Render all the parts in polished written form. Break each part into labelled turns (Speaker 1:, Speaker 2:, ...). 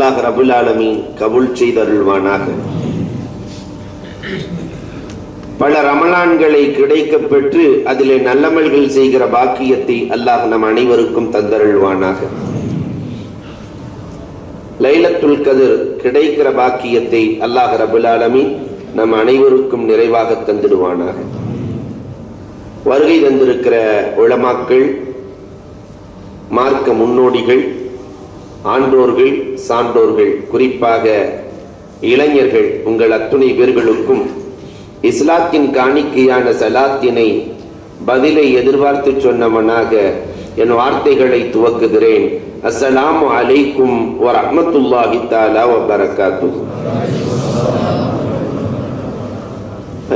Speaker 1: அல்லாஹ் ரபுல் ஆலமீன் கபூல் செய்தருள்வானாக. பல ரமலான்களை கிடைக்கப் பெற்று அதிலே நல்லமல்கள் செய்கிற பாக்கியத்தை அல்லாஹ் நம் அனைவருக்கும் தந்தருள்வானாக. லைலத்துல் கத்ர் கிடைக்கிற பாக்கியத்தை அல்லாஹ் ரபுல் ஆலமீன் நம் அனைவருக்கும் நிறைவாக தந்திடுவானாக. வருகை தந்திருக்கிற உலமாக்கள், மார்க்க முன்னோடிகள், ஆண்டோர்கள், சான்றோர்கள், குறிப்பாக இளைஞர்கள், உங்கள் அத்துணை பேர்களுக்கும் இஸ்லாத்தின் காணிக்கையான சலாத்தினை பதிலை எதிர்பார்த்து சொன்னவனாக என் வார்த்தைகளை துவக்குகிறேன். அஸ்ஸலாமு அலைக்கும் வ ரஹ்மத்துல்லாஹி தஆலா வ பரக்காத்துஹு.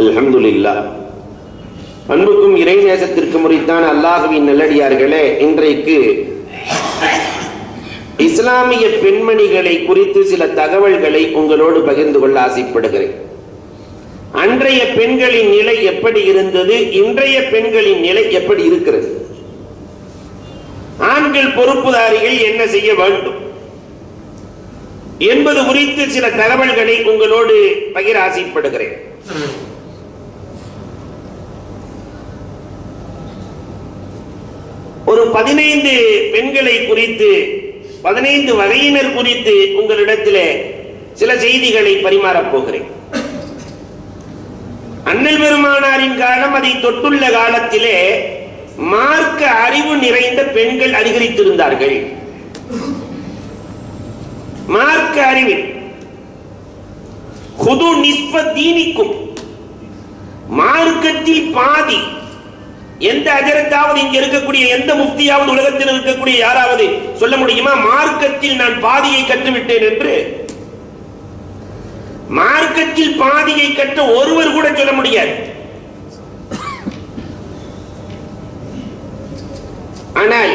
Speaker 1: அல்ஹம்துலில்லாஹ். அன்புக்கும் இறை நேசத்திற்கு முறைத்தான அல்லாஹ்வின் நல்லடியார்களே, இன்றைக்கு இஸ்லாமிய பெண்மணிகளை குறித்து சில தகவல்களை உங்களோடு பகிர்ந்து கொள்ள ஆசைப்படுகிறேன். அன்றைய பெண்களின் நிலை எப்படி இருந்தது, இன்றைய பெண்களின் நிலை எப்படி இருக்கிறது, ஆண்கள் பொறுப்புதாரிகள் என்ன செய்ய வேண்டும் என்பது குறித்து சில தகவல்களை உங்களோடு பகிர ஆசைப்படுகிறேன். ஒரு 15 பெண்களை குறித்து, 15 வகையினர் குறித்து உங்களிடத்திலே சில செய்திகளை பரிமாறப் போகிறேன். அண்ணல் பெருமானாரின் காலம், அதை தொட்டுள்ள காலத்திலே மார்க்க அறிவு நிறைந்த பெண்கள் அதிகரித்திருந்தார்கள். மார்க்க அறிவில் குது நிஸ்ப தீனிக்கும், மார்க்கத்தில் பாதி. எந்த அஜரத்தாவது, இங்க இருக்கக்கூடிய எந்த முஃப்தியாவது, உலகத்தில் இருக்கக்கூடிய யாராவது சொல்ல முடியுமா மார்க்கத்தில் நான் பாதியை கற்றுவிட்டேன் என்று? மார்க்கத்தில் பாதியை கற்ற ஒருவர் கூட சொல்ல முடியாது. ஆனால்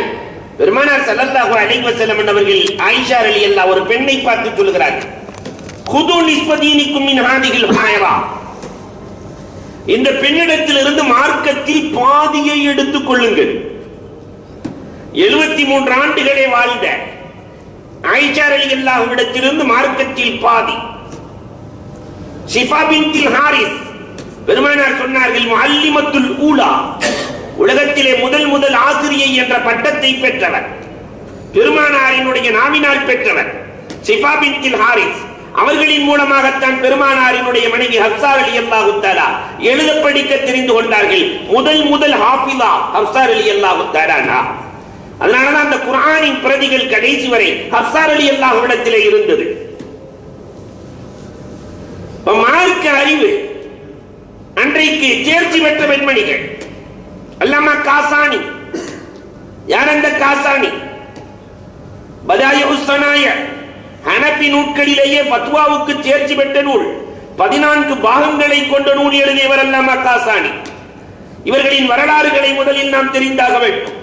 Speaker 1: பெருமானார் ஸல்லல்லாஹு அலைஹி வஸல்லம் அவர்கள் ஆயிஷா ரலியல்லாஹு ஒரு பெண்ணை பார்த்து சொல்கிறார்கள், குது நிஸ்பதீனிக்கும் மின் ஹாதிஹில் ஹாயரா, இந்த பெண்ணிடத்திலிருந்து மார்க்கத்தில் பாதியை எடுத்துக் கொள்ளுங்கள். 73 ஆண்டுகளே வாழ்ந்த ஆயிஷா ரலியல்லாஹு இடத்திலிருந்து மார்க்கத்தில் பாதி. ஷிஃபா பின்த் ஹாரிஸ், பெருமானார் சொன்னார்கள், முஅல்லிமத்துல் ஊலா, உலகத்திலே முதல் ஆசிரியை என்ற பட்டத்தை பெற்றவர், பெருமானாரினுடைய நாவினால் பெற்றவர் ஷிஃபா பின்த் ஹாரிஸ். அவர்களின் மூலமாகத்தான் பெருமானாரினுடைய மனைவி ஹப்ஸா ரலியல்லாஹு தஆலா எழுத படிக்க தெரிந்து கொண்டார்கள். முதல் ஹாஃபிலா ஹப்ஸா ரலியல்லாஹு தஆலா. அதனாலதான் அந்த குர்ஆனின் பிரதிகள் கடைசி வரை ஹப்ஸா ரலியல்லாஹு இடத்திலே இருந்தது. மார்க்க அறிவு அன்றைக்கு தேர்ச்சி பெற்ற பெண்மணிகள். அல்லாமா காசானி, யார் அந்த காசானி? பதாயிஉஸ் ஸனாயா, ஹனபி நூல்களிலேயே ஃபத்வாவுக்கு தேர்ச்சி பெற்ற நூல், 14 பாகங்களை கொண்ட நூல் எழுதியவர் அல்லாமா காசானி. இவர்களின் வரலாறுகளை முதலில் நாம் தெரிந்தாக வேண்டும்.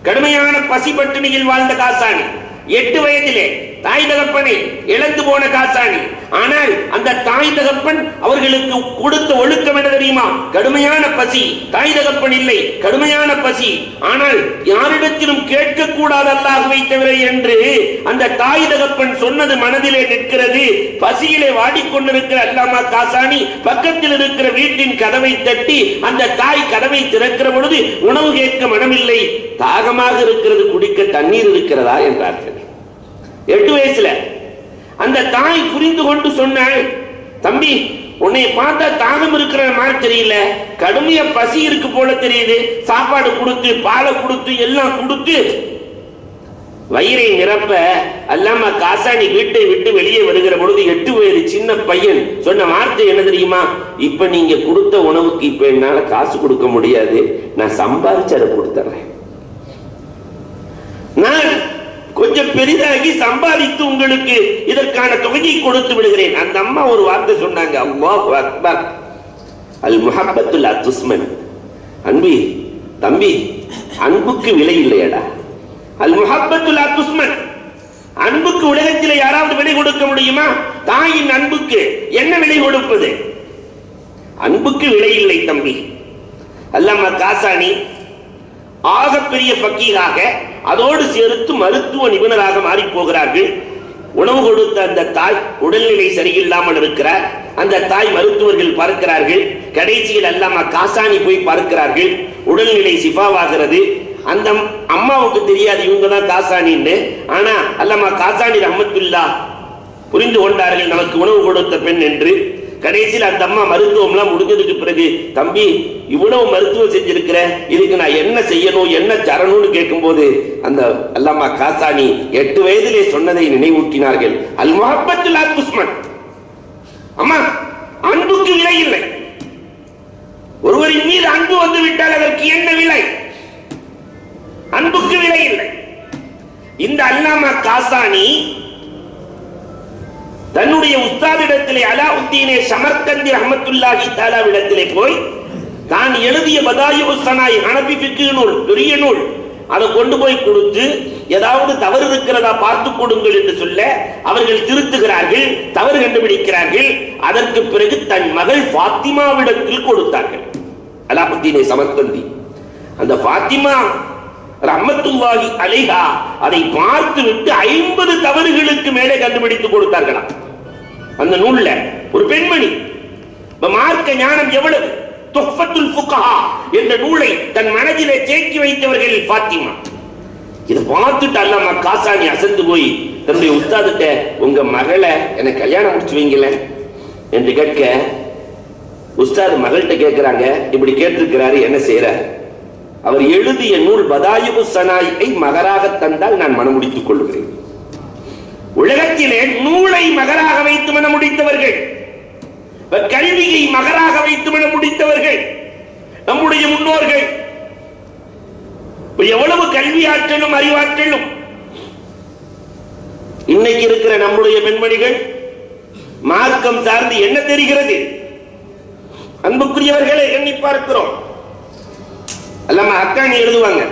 Speaker 1: கடுமையான பசி பட்டினியில் வாழ்ந்த காசானி, 8 வயதிலே தாய் தகப்பனை இழந்து போன காசானி. ஆனால் அந்த தாய் தகப்பன் அவர்களுக்கு கொடுத்த ஒழுக்கம் என்ன தெரியுமா? கடுமையான பசி, தாய் தகப்பன் இல்லை, கடுமையான பசி, ஆனால் யாரிடத்திலும் கேட்கக்கூடாது அல்லாஹ்வை தவிர என்று அந்த தாய் தகப்பன் சொன்னது மனதிலே நிற்கிறது. பசியிலே வாடிக்கொண்டிருக்கிற அல்லாமா காசானி பக்கத்தில் இருக்கிற வீட்டின் கதவை தட்டி, அந்த தாய் கதவை திறக்கிற பொழுது உணவு கேட்க மனமில்லை, தாகமாக இருக்கிறது, குடிக்க தண்ணீர் இருக்கிறதா என்றார்கள். 8 வயசுல அந்த தாய் புரிந்து கொண்டு சொன்னாள், தம்பி, உன்னை பார்த்தா தாகம் இருக்கிற மாதிரி தெரியல, கடுமையா பசி இருக்கு போல தெரியுது, சாப்பாடு கொடுத்து பாலை கொடுத்து எல்லாம் கொடுத்து வயிறை நிரப்ப அல்லாமா காசானி வீட்டை விட்டு வெளியே வருகிற பொழுது 8 வயது சின்ன பையன் சொன்ன வார்த்தை என்ன தெரியுமா? இப்ப நீங்க கொடுத்த உணவுக்கு இப்ப என்னால காசு கொடுக்க முடியாது, நான் சம்பாதிச்சு அதை கொடுத்துறேன், நான் கொஞ்சம் பெரிதாகி சம்பாதித்து உங்களுக்கு இதற்கான தொகையை கொடுத்து விடுகிறேன். அந்த அம்மா ஒரு வார்த்தை சொன்னாங்க, அல்லாஹு அக்பர், அல் முஹப்பத்து லா துஸ்மன். அன்பி, தம்பி, அன்புக்கு விலை இல்லையடா. அல் முஹப்பத்து லா துஸ்மன், அன்புக்கு உலகத்தில் யாராவது விலை கொடுக்க முடியுமா? தாயின் அன்புக்கு என்ன விலை கொடுப்பது? அன்புக்கு விலை இல்லை தம்பி. அல்லாமா காசானி ஆகப்பெரிய ஃபக்கீஹாக, அதோடு சேர்த்து மருத்துவ நிபுணராக மாறி போகிறார்கள். உணவு கொடுத்த அந்த தாய் உடல்நிலை சரியில்லாமல் இருக்கிறார். அந்த தாய் மருத்துவர்கள் பார்க்கிறார்கள். கடைசியில் அல்லாமா காசானி போய் பார்க்கிறார்கள். உடல்நிலை சிஃபாவாகிறது. அந்த அம்மாவுக்கு தெரியாது இவங்க தான் காசானின்னு. ஆனா அல்லாமா காசானி ரஹ்மத்துல்லாஹ் புரிந்து கொண்டார்கள் நமக்கு உணவு கொடுத்த பெண் என்று. கடைசியில் அந்த அம்மா மருத்துவம்லாம் முடிஞ்சதுக்கு பிறகு, தம்பி இவ்வளவு மருத்துவம் செஞ்சிருக்கிற, இதுக்கு நான் என்ன செய்யணும் என்ன தரணும்னு கேட்கும் போது அந்த அல்லாமா காசானி 8 வயதிலே சொன்னதை நினைவூட்டினார்கள். அல் முஹப்பத்து லா துஸ்மன். அம்மா, அன்புக்கு விலை இல்லை. ஒருவரின் மீது அன்பு வந்து விட்டால் அதற்கு என்ன விலை? அன்புக்கு விலை இல்லை. இந்த அல்லாமா காசானி தன்னுடைய உஸ்தாதிடத்திலே அலாவுத்தீனே சமர்கந்தி ரஹ்மத்துல்லாஹி தஆலாவிடத்திலே போய் தான் எழுதிய பதாயிஉ ஸனாய் ஹனஃபி ஃபிக்ஹ் நூல், பெரிய நூல், அதை கொண்டு போய் கொடுத்து ஏதாவது தவறு இருக்கிறதா பார்த்து கொடுங்கள் என்று சொல்ல அவர்கள் திருத்துகிறார்கள், தவறு கண்டுபிடிக்கிறார்கள். அதற்கு பிறகு தன் மகள் ஃபாத்திமாவிடத்தில் கொடுத்தார்கள். அலாவுத்தீனே சமர்கந்தி அந்த ஃபாத்திமா ரஹ்மத்துல்லாஹி அலைஹா அதை பார்த்து விட்டு 50 தவறுகளுக்கு மேலே கண்டுபிடித்து கொடுத்தார்களாம் அந்த நூல்ல. ஒரு பெண்மணி மார்க்க ஞானம் எவ்வளவு! துஹ்ஃபத்துல் ஃபுகஹா என்ற நூலை தன் மனதிலே தேக்கி வைத்தவர்கள் ஃபாத்திமா. இதை பார்த்துட்டு அல்லாமா காசானி அசந்து போய் தன்னுடைய உஸ்தாதிட்ட, உங்க மகளை எனக்கு கல்யாணம் முடிச்சு வைங்கள என்று கேட்க, உஸ்தாத் மகள்கிட்ட கேட்கிறாங்க. இப்படி கேட்டிருக்கிறாரு, என்ன செய்யற? அவர் எழுதிய நூல் பதாயிஉ ஸனாயை மகராக தந்தால் நான் மனமுடித்துக் கொள்கிறேன். உலகத்திலே நூலை மகராக வைத்து மனமுடித்தவர்கள், கல்வியை மகராக வைத்து மனமுடித்தவர்கள் நம்முடைய முன்னோர்கள். எவ்வளவு கல்வி ஆற்றலும் அறிவாற்றலும்! இன்னைக்கு இருக்கிற நம்முடைய பெண்மணிகள் மார்க்கம் சார்ந்து என்ன தெரிகிறது? அன்புக்குரியவர்களை எண்ணி பார்க்கிறோம். அல்லாமா அக்கானி எழுதுவாங்க,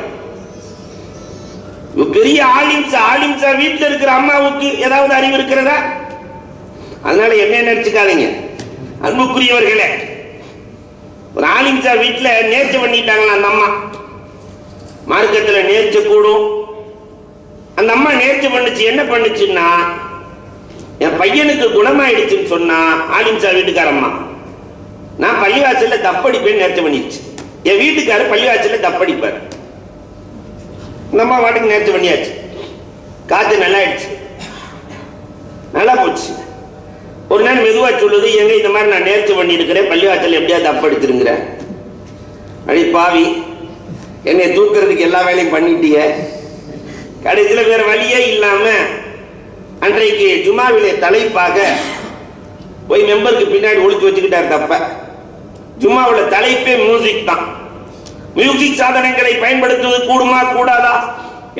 Speaker 1: பெரிய ஆலிம்சா வீட்டில் இருக்கிற அம்மாவுக்கு ஏதாவது அறிவு இருக்கிறதா? அதனால என்ன நினைச்சுக்காதீங்க அன்புக்குரியவர்களே. ஒரு ஆலிம்சா வீட்டில் நேர்ச்சி பண்ணிட்டாங்களா அந்த அம்மா. மார்க்கத்தில் நேர்ச்சி கூடும். அந்த அம்மா நேர்ச்சி பண்ணுச்சு. என்ன பண்ணுச்சுன்னா, என் பையனுக்கு குணமாயிடுச்சுன்னு சொன்னா ஆலிம்சா வீட்டுக்காரம்மா, நான் பள்ளிவாசல்ல தப்படிப்பேன்னு நேர்ச்சி பண்ணிடுச்சு. என் வீட்டுக்காரர் பள்ளிவாசல்ல தப்படிப்பார். நம்ம வாட்டுக்கு நேர்ச்சி பண்ணியாச்சு. காத்து நல்லா ஆயிடுச்சு, நல்லா போச்சு. ஒரு நாள் மெதுவா சொல்லுது, எங்க இந்த மாதிரி நான் நேர்ச்சி பண்ணி இருக்கிறேன், பள்ளிவாசல் எப்படியாவது தப்படிச்சிருங்கிறேன். அடி பாவி, என்னை தூக்குறதுக்கு எல்லா வேலையும் பண்ணிட்டிய. கடைசியில் வேற வழியே இல்லாம அன்றைக்கு ஜுமாவிலே தலைப்பாக போய் மெம்பருக்கு பின்னாடி ஒளிச்சு வச்சுக்கிட்டார் தப்ப. ஜும்மாவுல தலைப்பே மியூசிக் தான். மியூசிக் சாதனங்களை பயன்படுத்துவது கூடுமா கூடாதா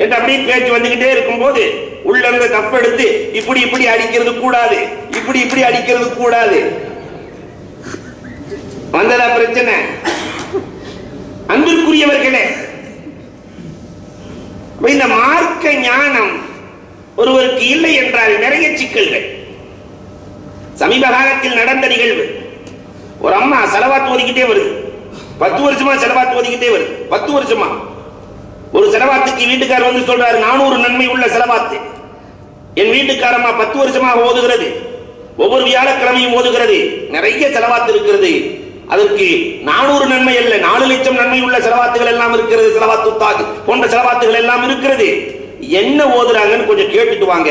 Speaker 1: என்று அப்படியே பேச்சு வந்துகிட்டே இருக்கும் போது உள்ள இருந்த தப்ப எடுத்து இப்படி இப்படி அடிக்கிறது கூடாது, இப்படி இப்படி அடிக்கிறது கூடாது. வந்ததா பிரச்சனை? அன்பிற்குரியவர்களே, இந்த மார்க்க ஞானம் ஒருவருக்கு இல்லை என்றால் நிறைய சிக்கல்கள். சமீப காலத்தில் நடந்த நிகழ்வு, ஒரு அம்மா செலவாத்து ஓதிக்கிட்டே வருது. 10 வருஷமா செலவாத்து ஓதிக்கிட்டே வருது. 10 வருஷமா ஒரு செலவாத்துக்கு வீட்டுக்காரர் வந்து சொல்றாரு, 400 நன்மை உள்ள செலவாத்து. என் வீட்டுக்காரம்மா 10 வருஷமாக ஓதுகிறது, ஒவ்வொரு வியாழக்கிழமையும் ஓதுகிறது. நிறைய செலவாத்து இருக்கிறது. அதற்கு 400 நன்மை அல்ல, 4 லட்சம் நன்மை உள்ள செலவாத்துகள் எல்லாம் இருக்கிறது. செலவாத்து தாக் போன்ற செலவாத்துகள் எல்லாம் இருக்கிறது. என்ன ஓதுறாங்கன்னு கொஞ்சம் கேட்டுட்டு வாங்க.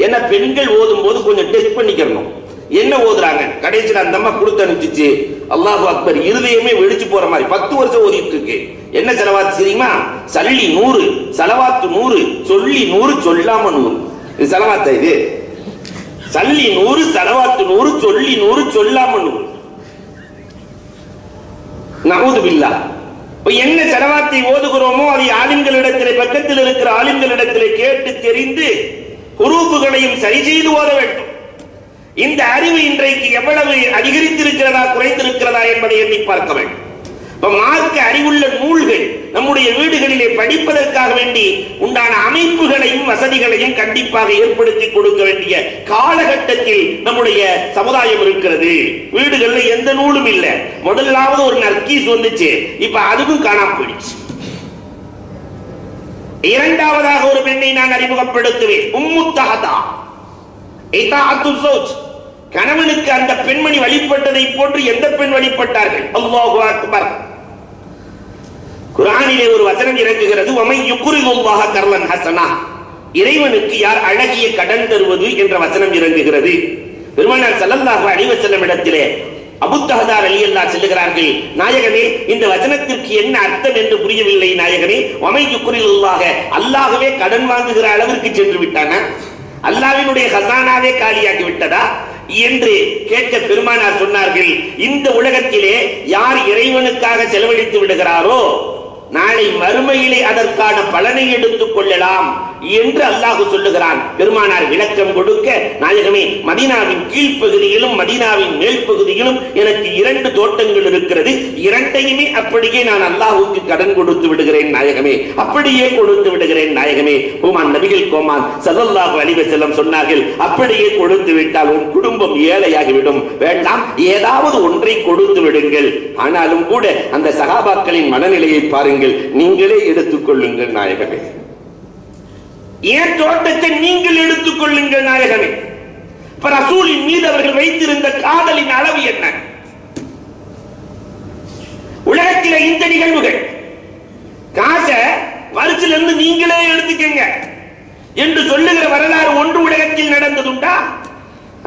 Speaker 1: ஏன்னா பெண்கள் ஓதும் போது கொஞ்சம் டெஸ்ட் பண்ணிக்கணும் என்ன ஓதுறாங்க. கடைசியில் அந்த அம்மா கொடுத்து அனுப்பிச்சு, அல்லாஹு அக்பர், இருதயமே வெடிச்சு போற மாதிரி 10 வருஷம் ஓதிட்டு இருக்கு. என்ன செலவாத்து தெரியுமா? சல்லி 100, செலவாத்து 100, சொல்லி 100, சொல்லாம 100. இது செலவாத்தா? இது சல்லி 100, செலவாத்து 100, சொல்லி 100, சொல்லாம 100. நஊது பில்லாஹ். என்ன செலவாத்தை ஓதுகிறோமோ அதை ஆலிம்களிடத்திலே, பக்கத்தில் இருக்கிற ஆலிம்களிடத்திலே கேட்டு தெரிந்து ஹுரூஃப்களையும் சரி செய்து ஓத வேண்டும். இந்த அறிவு இன்றைக்கு எவ்வளவு அதிகரித்திருக்கிறதா குறைந்திருக்கிறதா என்பதை எண்ணி பார்க்க வேண்டும். மார்க்க அறிவுள்ள நூல்கள் நம்முடைய வீடுகளிலே படிப்பதற்காக வேண்டி உண்டான அமைப்புகளையும் வசதிகளையும் கண்டிப்பாக ஏற்படுத்தி கொடுக்க வேண்டிய காலகட்டத்தில் நம்முடைய சமுதாயம் இருக்கிறது. வீடுகளில் எந்த நூலும் இல்லை. முதலாவது ஒரு நர்கீஸ் வந்துச்சு, இப்ப அதுவும் காணாம போயிடுச்சு. இரண்டாவதாக ஒரு பெண்ணை நான் அறிமுகப்படுத்துவேன், உம்மு தஹதா. இதாஅத்து ஸௌஜ், கணவனுக்கு அந்த பெண்மணி வழிபட்டதை போன்று எந்த பெண் வழிபட்டார்கள்? அல்லாஹு அக்பர். குர்ஆனிலே ஒரு வசனம் இறங்குகிறது, வமை யுக்ரிதுல்லாஹ கர்லன் ஹஸனா, இறைவனுக்கு யார் அழகிய கடன் தருவது என்ற வசனம் இறங்குகிறது. பெருமானார் ஸல்லல்லாஹு அலைஹி வஸல்லம் இடத்திலே அபூ தஹ்தா ரலியல்லாஹு சொல்லுகிறார்கள், நாயகமே இந்த வசனத்திற்கு என்ன அர்த்தம் என்று புரியவில்லை நாயகமே. வமை யுக்ரிதுல்லாஹ, அல்லாஹ்வே கடன் வாங்குகிற அளவிற்கு சென்று விட்டானா? அல்லாஹ்வினுடைய ஹஸானாவே காலியாகி விட்டதா என்று கேட்க பெருமானார் சொன்னார்கள், இந்த உலகத்திலே யார் இறைவனுக்காக செலவழித்து விடுகிறாரோ நாளை மறுமையிலே அதற்கான பலனை எடுத்துக் கொள்ளலாம் என்று அல்லாஹ் சொல்லுகிறான். பெருமானார் விளக்கம் கொடுக்க, நாயகமே மதீனாவின் கீழ்ப்பகுதியிலும் மதீனாவின் மேல் பகுதியிலும் எனக்கு 2 தோட்டங்கள் இருக்கிறது, இரண்டையுமே அப்படியே நான் அல்லாஹ்வுக்கு கடன் கொடுத்து விடுகிறேன் நாயகமே, அப்படியே கொடுத்து விடுகிறேன் நாயகமே. ஹுமான் நபிகள் கோமான் ஸல்லல்லாஹு அலைஹி வஸல்லம் சொன்னார்கள், அப்படியே கொடுத்து விட்டால் உன் குடும்பம் ஏழையாகிவிடும், வேண்டாம் ஏதாவது ஒன்றை கொடுத்து விடுங்கள். ஆனாலும் கூட அந்த சஹாபாக்களின் மனநிலையை பாருங்கள், நீங்களே எடுத்துக் கொள்ளுங்கள் நாயகமே, ஏன் தோட்டத்தை நீங்கள் எடுத்துக் கொள்ளுங்கள் நாயகமே. ரசூலின் மீது அவர்கள் வைத்திருந்த காதலின் அளவு என்ன? உலகத்தில் இந்த நிகழ்வுகள், காசை வரிசிலிருந்து நீங்களே எடுத்துக்கங்க என்று சொல்லுகிற வரலாறு ஒன்று உலகத்தில் நடந்ததுண்டா?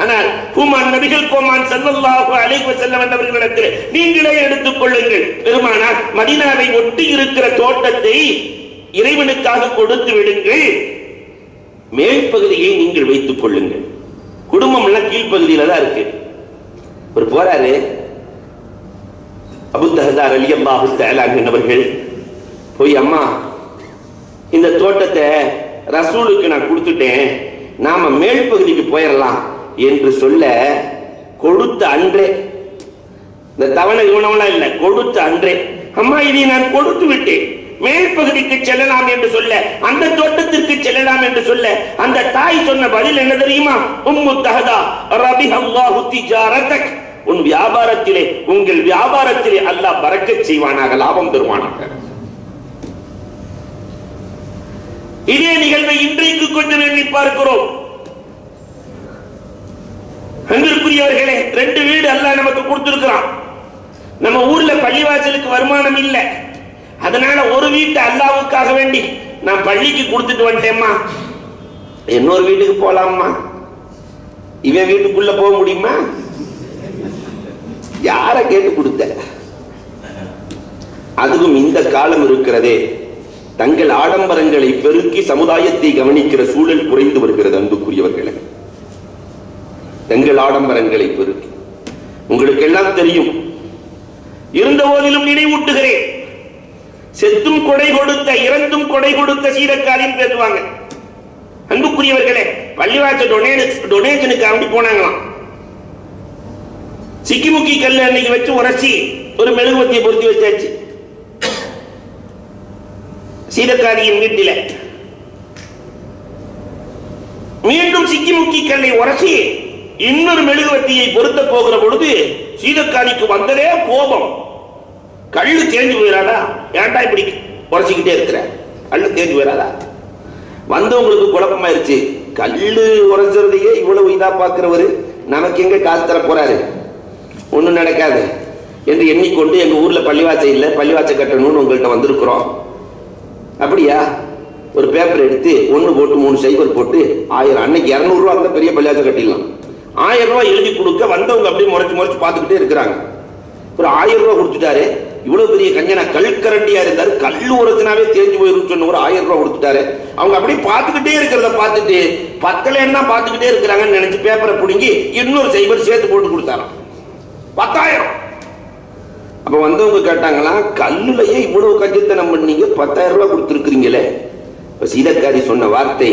Speaker 1: ஆனால் ஹுமான் நபிகள் கோமான் ஸல்லல்லாஹு அலைஹி வஸல்லம் அவர்களிடத்தில் நீங்களே எடுத்துக் கொள்ளுங்கள். பெருமானார் மதீனாவை ஒட்டி இருக்கிற தோட்டத்தை இறைவனுக்காக கொடுத்து விடுங்கள், மேல் பகுதியை நீங்கள் வைத்துக் கொள்ளுங்கள். குடும்பம் எல்லாம் கீழ்ப்பகுதியில தான் இருக்கு. ஒரு போறாரு அபூ தஹ்தா ரலியல்லாஹு தஆலா அவர்கள் போய், அம்மா இந்த தோட்டத்தை ரசூலுக்கு நான் கொடுத்துட்டேன், நாம மேல் பகுதிக்கு போயிடலாம் என்று சொல்ல, கொடுத்த அன்றே, இந்த தவணை குணம்லாம் இல்லை, கொடுத்த அன்றே, அம்மா இதை நான் கொடுத்து விட்டேன், மேல் பகுதிக்கு செல்லலாம் என்று சொல்ல, அந்த தோட்டத்திற்கு செல்லலாம் என்று சொல்ல, அந்த தாய் சொன்ன பதில் என்ன தெரியுமா? உம்மு தஹ்தா ரபிஹல்லாஹு திஜாரதக், உன் வியாபாரத்திலே, உங்கள் வியாபாரத்திலே அல்லாஹ் பரக்கத் செய்வானாக, லாபம் தருவானாக. இதே நிகழ்வை இன்றைக்கு கொஞ்சம் எண்ணி பார்க்கிறோம். அன்பிற்குரியவர்களே, 2 வீடு அல்லாஹ் நமக்கு கொடுத்திருக்கிறான். நம்ம ஊர்ல பள்ளிவாசலுக்கு வருமானம் இல்லை, அதனால ஒரு வீட்டை அல்லாஹ்வுக்காக வேண்டி நான் பள்ளிக்கு கொடுத்துட்டு வந்துட்டேம்மா, இன்னொரு வீட்டுக்கு போலாமா? இவன் வீட்டுக்குள்ள போக முடியுமா? யார கேட்டு கொடுத்த? அதுவும் இந்த காலம் இருக்கிறதே, தங்கள் ஆடம்பரங்களை பெருக்கி சமுதாயத்தை கவனிக்கிற சூழல் குறைந்து வருகிறது. அன்புக்குரியவர்களே, தங்கள் ஆடம்பரங்களை பெருக்கி, உங்களுக்கு எல்லாம் தெரியும், இருந்த போதிலும் நினைவூட்டுகிறேன், செத்தும் கொடை கொடுத்த, இறந்தும் கொடை கொடுத்த சீரக்காரின்னு பேசுவாங்க. அன்புக்குரியவர்களே, பள்ளிவாசல் டொனேஷனுக்கு அப்படி போனாங்களாம். சிக்கிமுக்கி கல்ல அன்னைக்கு வச்சு உரசி ஒரு மெழுகுவத்தியை பொருத்தி வச்சாச்சு சீரக்காரியின் வீட்டில. மீண்டும் சிக்கிமுக்கி கல்லை உரசி இன்னொரு மெழுகுவத்தியை பொருத்த போகிற பொழுது சீதக்காரிக்கு வந்ததே கோபம். கல்லு தேஞ்சு போயிடாதா, ஏன்டா இப்படி உரைச்சிக்கிட்டே இருக்கிற, கல்லு தேஞ்சு போயிடாதா? வந்தவங்களுக்கு குழப்பமாயிருச்சு, கல்லு உரைச்சதையே இவ்வளவு இதா பார்க்கிறவரு நமக்கு எங்க காசு தர போறாரு, ஒண்ணும் நடக்காது என்று எண்ணிக்கொண்டு, எங்க ஊர்ல பள்ளிவாசல் இல்லை, பள்ளிவாசல் கட்டணும்னு உங்கள்கிட்ட வந்திருக்கிறோம். அப்படியா? ஒரு பேப்பர் எடுத்து 1 போட்டு 3 சைபர் போட்டு 1000, அன்னைக்கு 200 ரூபா இருந்தா பெரிய பள்ளிவாசல் கட்டிடலாம். 1000 ரூபாய் எழுதி கொடுக்க வந்தவங்க அப்படியே முறைச்சு முறைச்சு பார்த்துக்கிட்டே இருக்கிறாங்க. ஒரு 1000 ரூபாய் கொடுத்துட்டாரு. இவ்வளவு பெரிய கஞ்சனா கல்கரண்டியா இருந்தாரு, கல்லு உரத்தினாவே தேஞ்சு போயிருக்கு சொன்ன ஒரு 1000 ரூபாய் கொடுத்துட்டாரு. அவங்க அப்படியே பார்த்துக்கிட்டே இருக்கிறத பார்த்துட்டு பத்தலைன்னா பார்த்துக்கிட்டே இருக்கிறாங்கன்னு நினைச்சு பேப்பரை பிடுங்கி இன்னொரு சைபர் சேர்த்து போட்டு கொடுத்தாராம், 10,000. அப்ப வந்தவங்க கேட்டாங்களா, கல்லுலயே இவ்வளவு கஞ்சத்தனம் பண்ணீங்க, 10,000 ரூபாய் கொடுத்துருக்கிறீங்களே. சீதக்காரி சொன்ன வார்த்தை,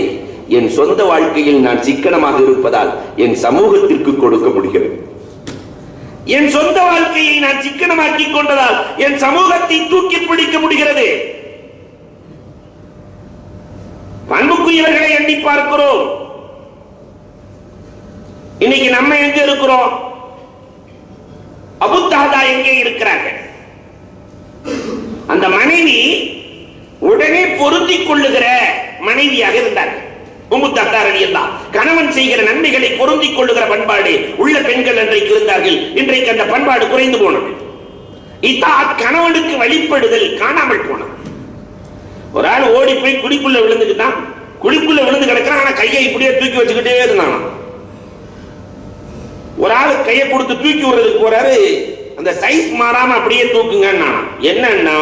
Speaker 1: என் சொந்த வாழ்க்கையில் நான் சிக்கனமாக இருப்பதால் என் சமூகத்திற்கு கொடுக்க முடிகிறது. என் சொந்த வாழ்க்கையை நான் சிக்கனமாக்கி கொண்டதால் என் சமூகத்தை தூக்கி பிடிக்க முடிகிறது. அன்புக்குரியவர்களை எண்ணி பார்க்கிறோம். இன்னைக்கு நம்ம எங்க இருக்கிறோம்? அபூ தஹ்தா எங்கே இருக்கிறார்கள்? அந்த மனைவி உடனே பொருந்திக் கொள்ளுகிற மனைவியாக இருந்தார்கள். உம்மு தஹ்தா ரலியல்லாஹு கணவன் செய்கிற நன்மைகளை பொருந்திக் கொள்ளுகிற பண்பாடு உள்ள பெண்கள் அன்றைக்கு இருந்தார்கள். இன்றைக்கு அந்த பண்பாடு குறைந்து போனது. இத்தாத் கணவனுக்கு வழிபடுதல் காணாமல் போனது. ஒரு ஆள் ஓடி போய் குழிக்குள்ள விழுந்துக்கிட்டான், குழிக்குள்ள விழுந்து கிடக்கிறான், ஆனா கையை இப்படியே தூக்கி வச்சுக்கிட்டே இருந்தான். ஒரு ஆள் கையை கொடுத்து தூக்கி விடுறதுக்கு போறாரு, அந்த சைஸ் மாறாம அப்படியே தூக்குங்கன்னா என்னன்னா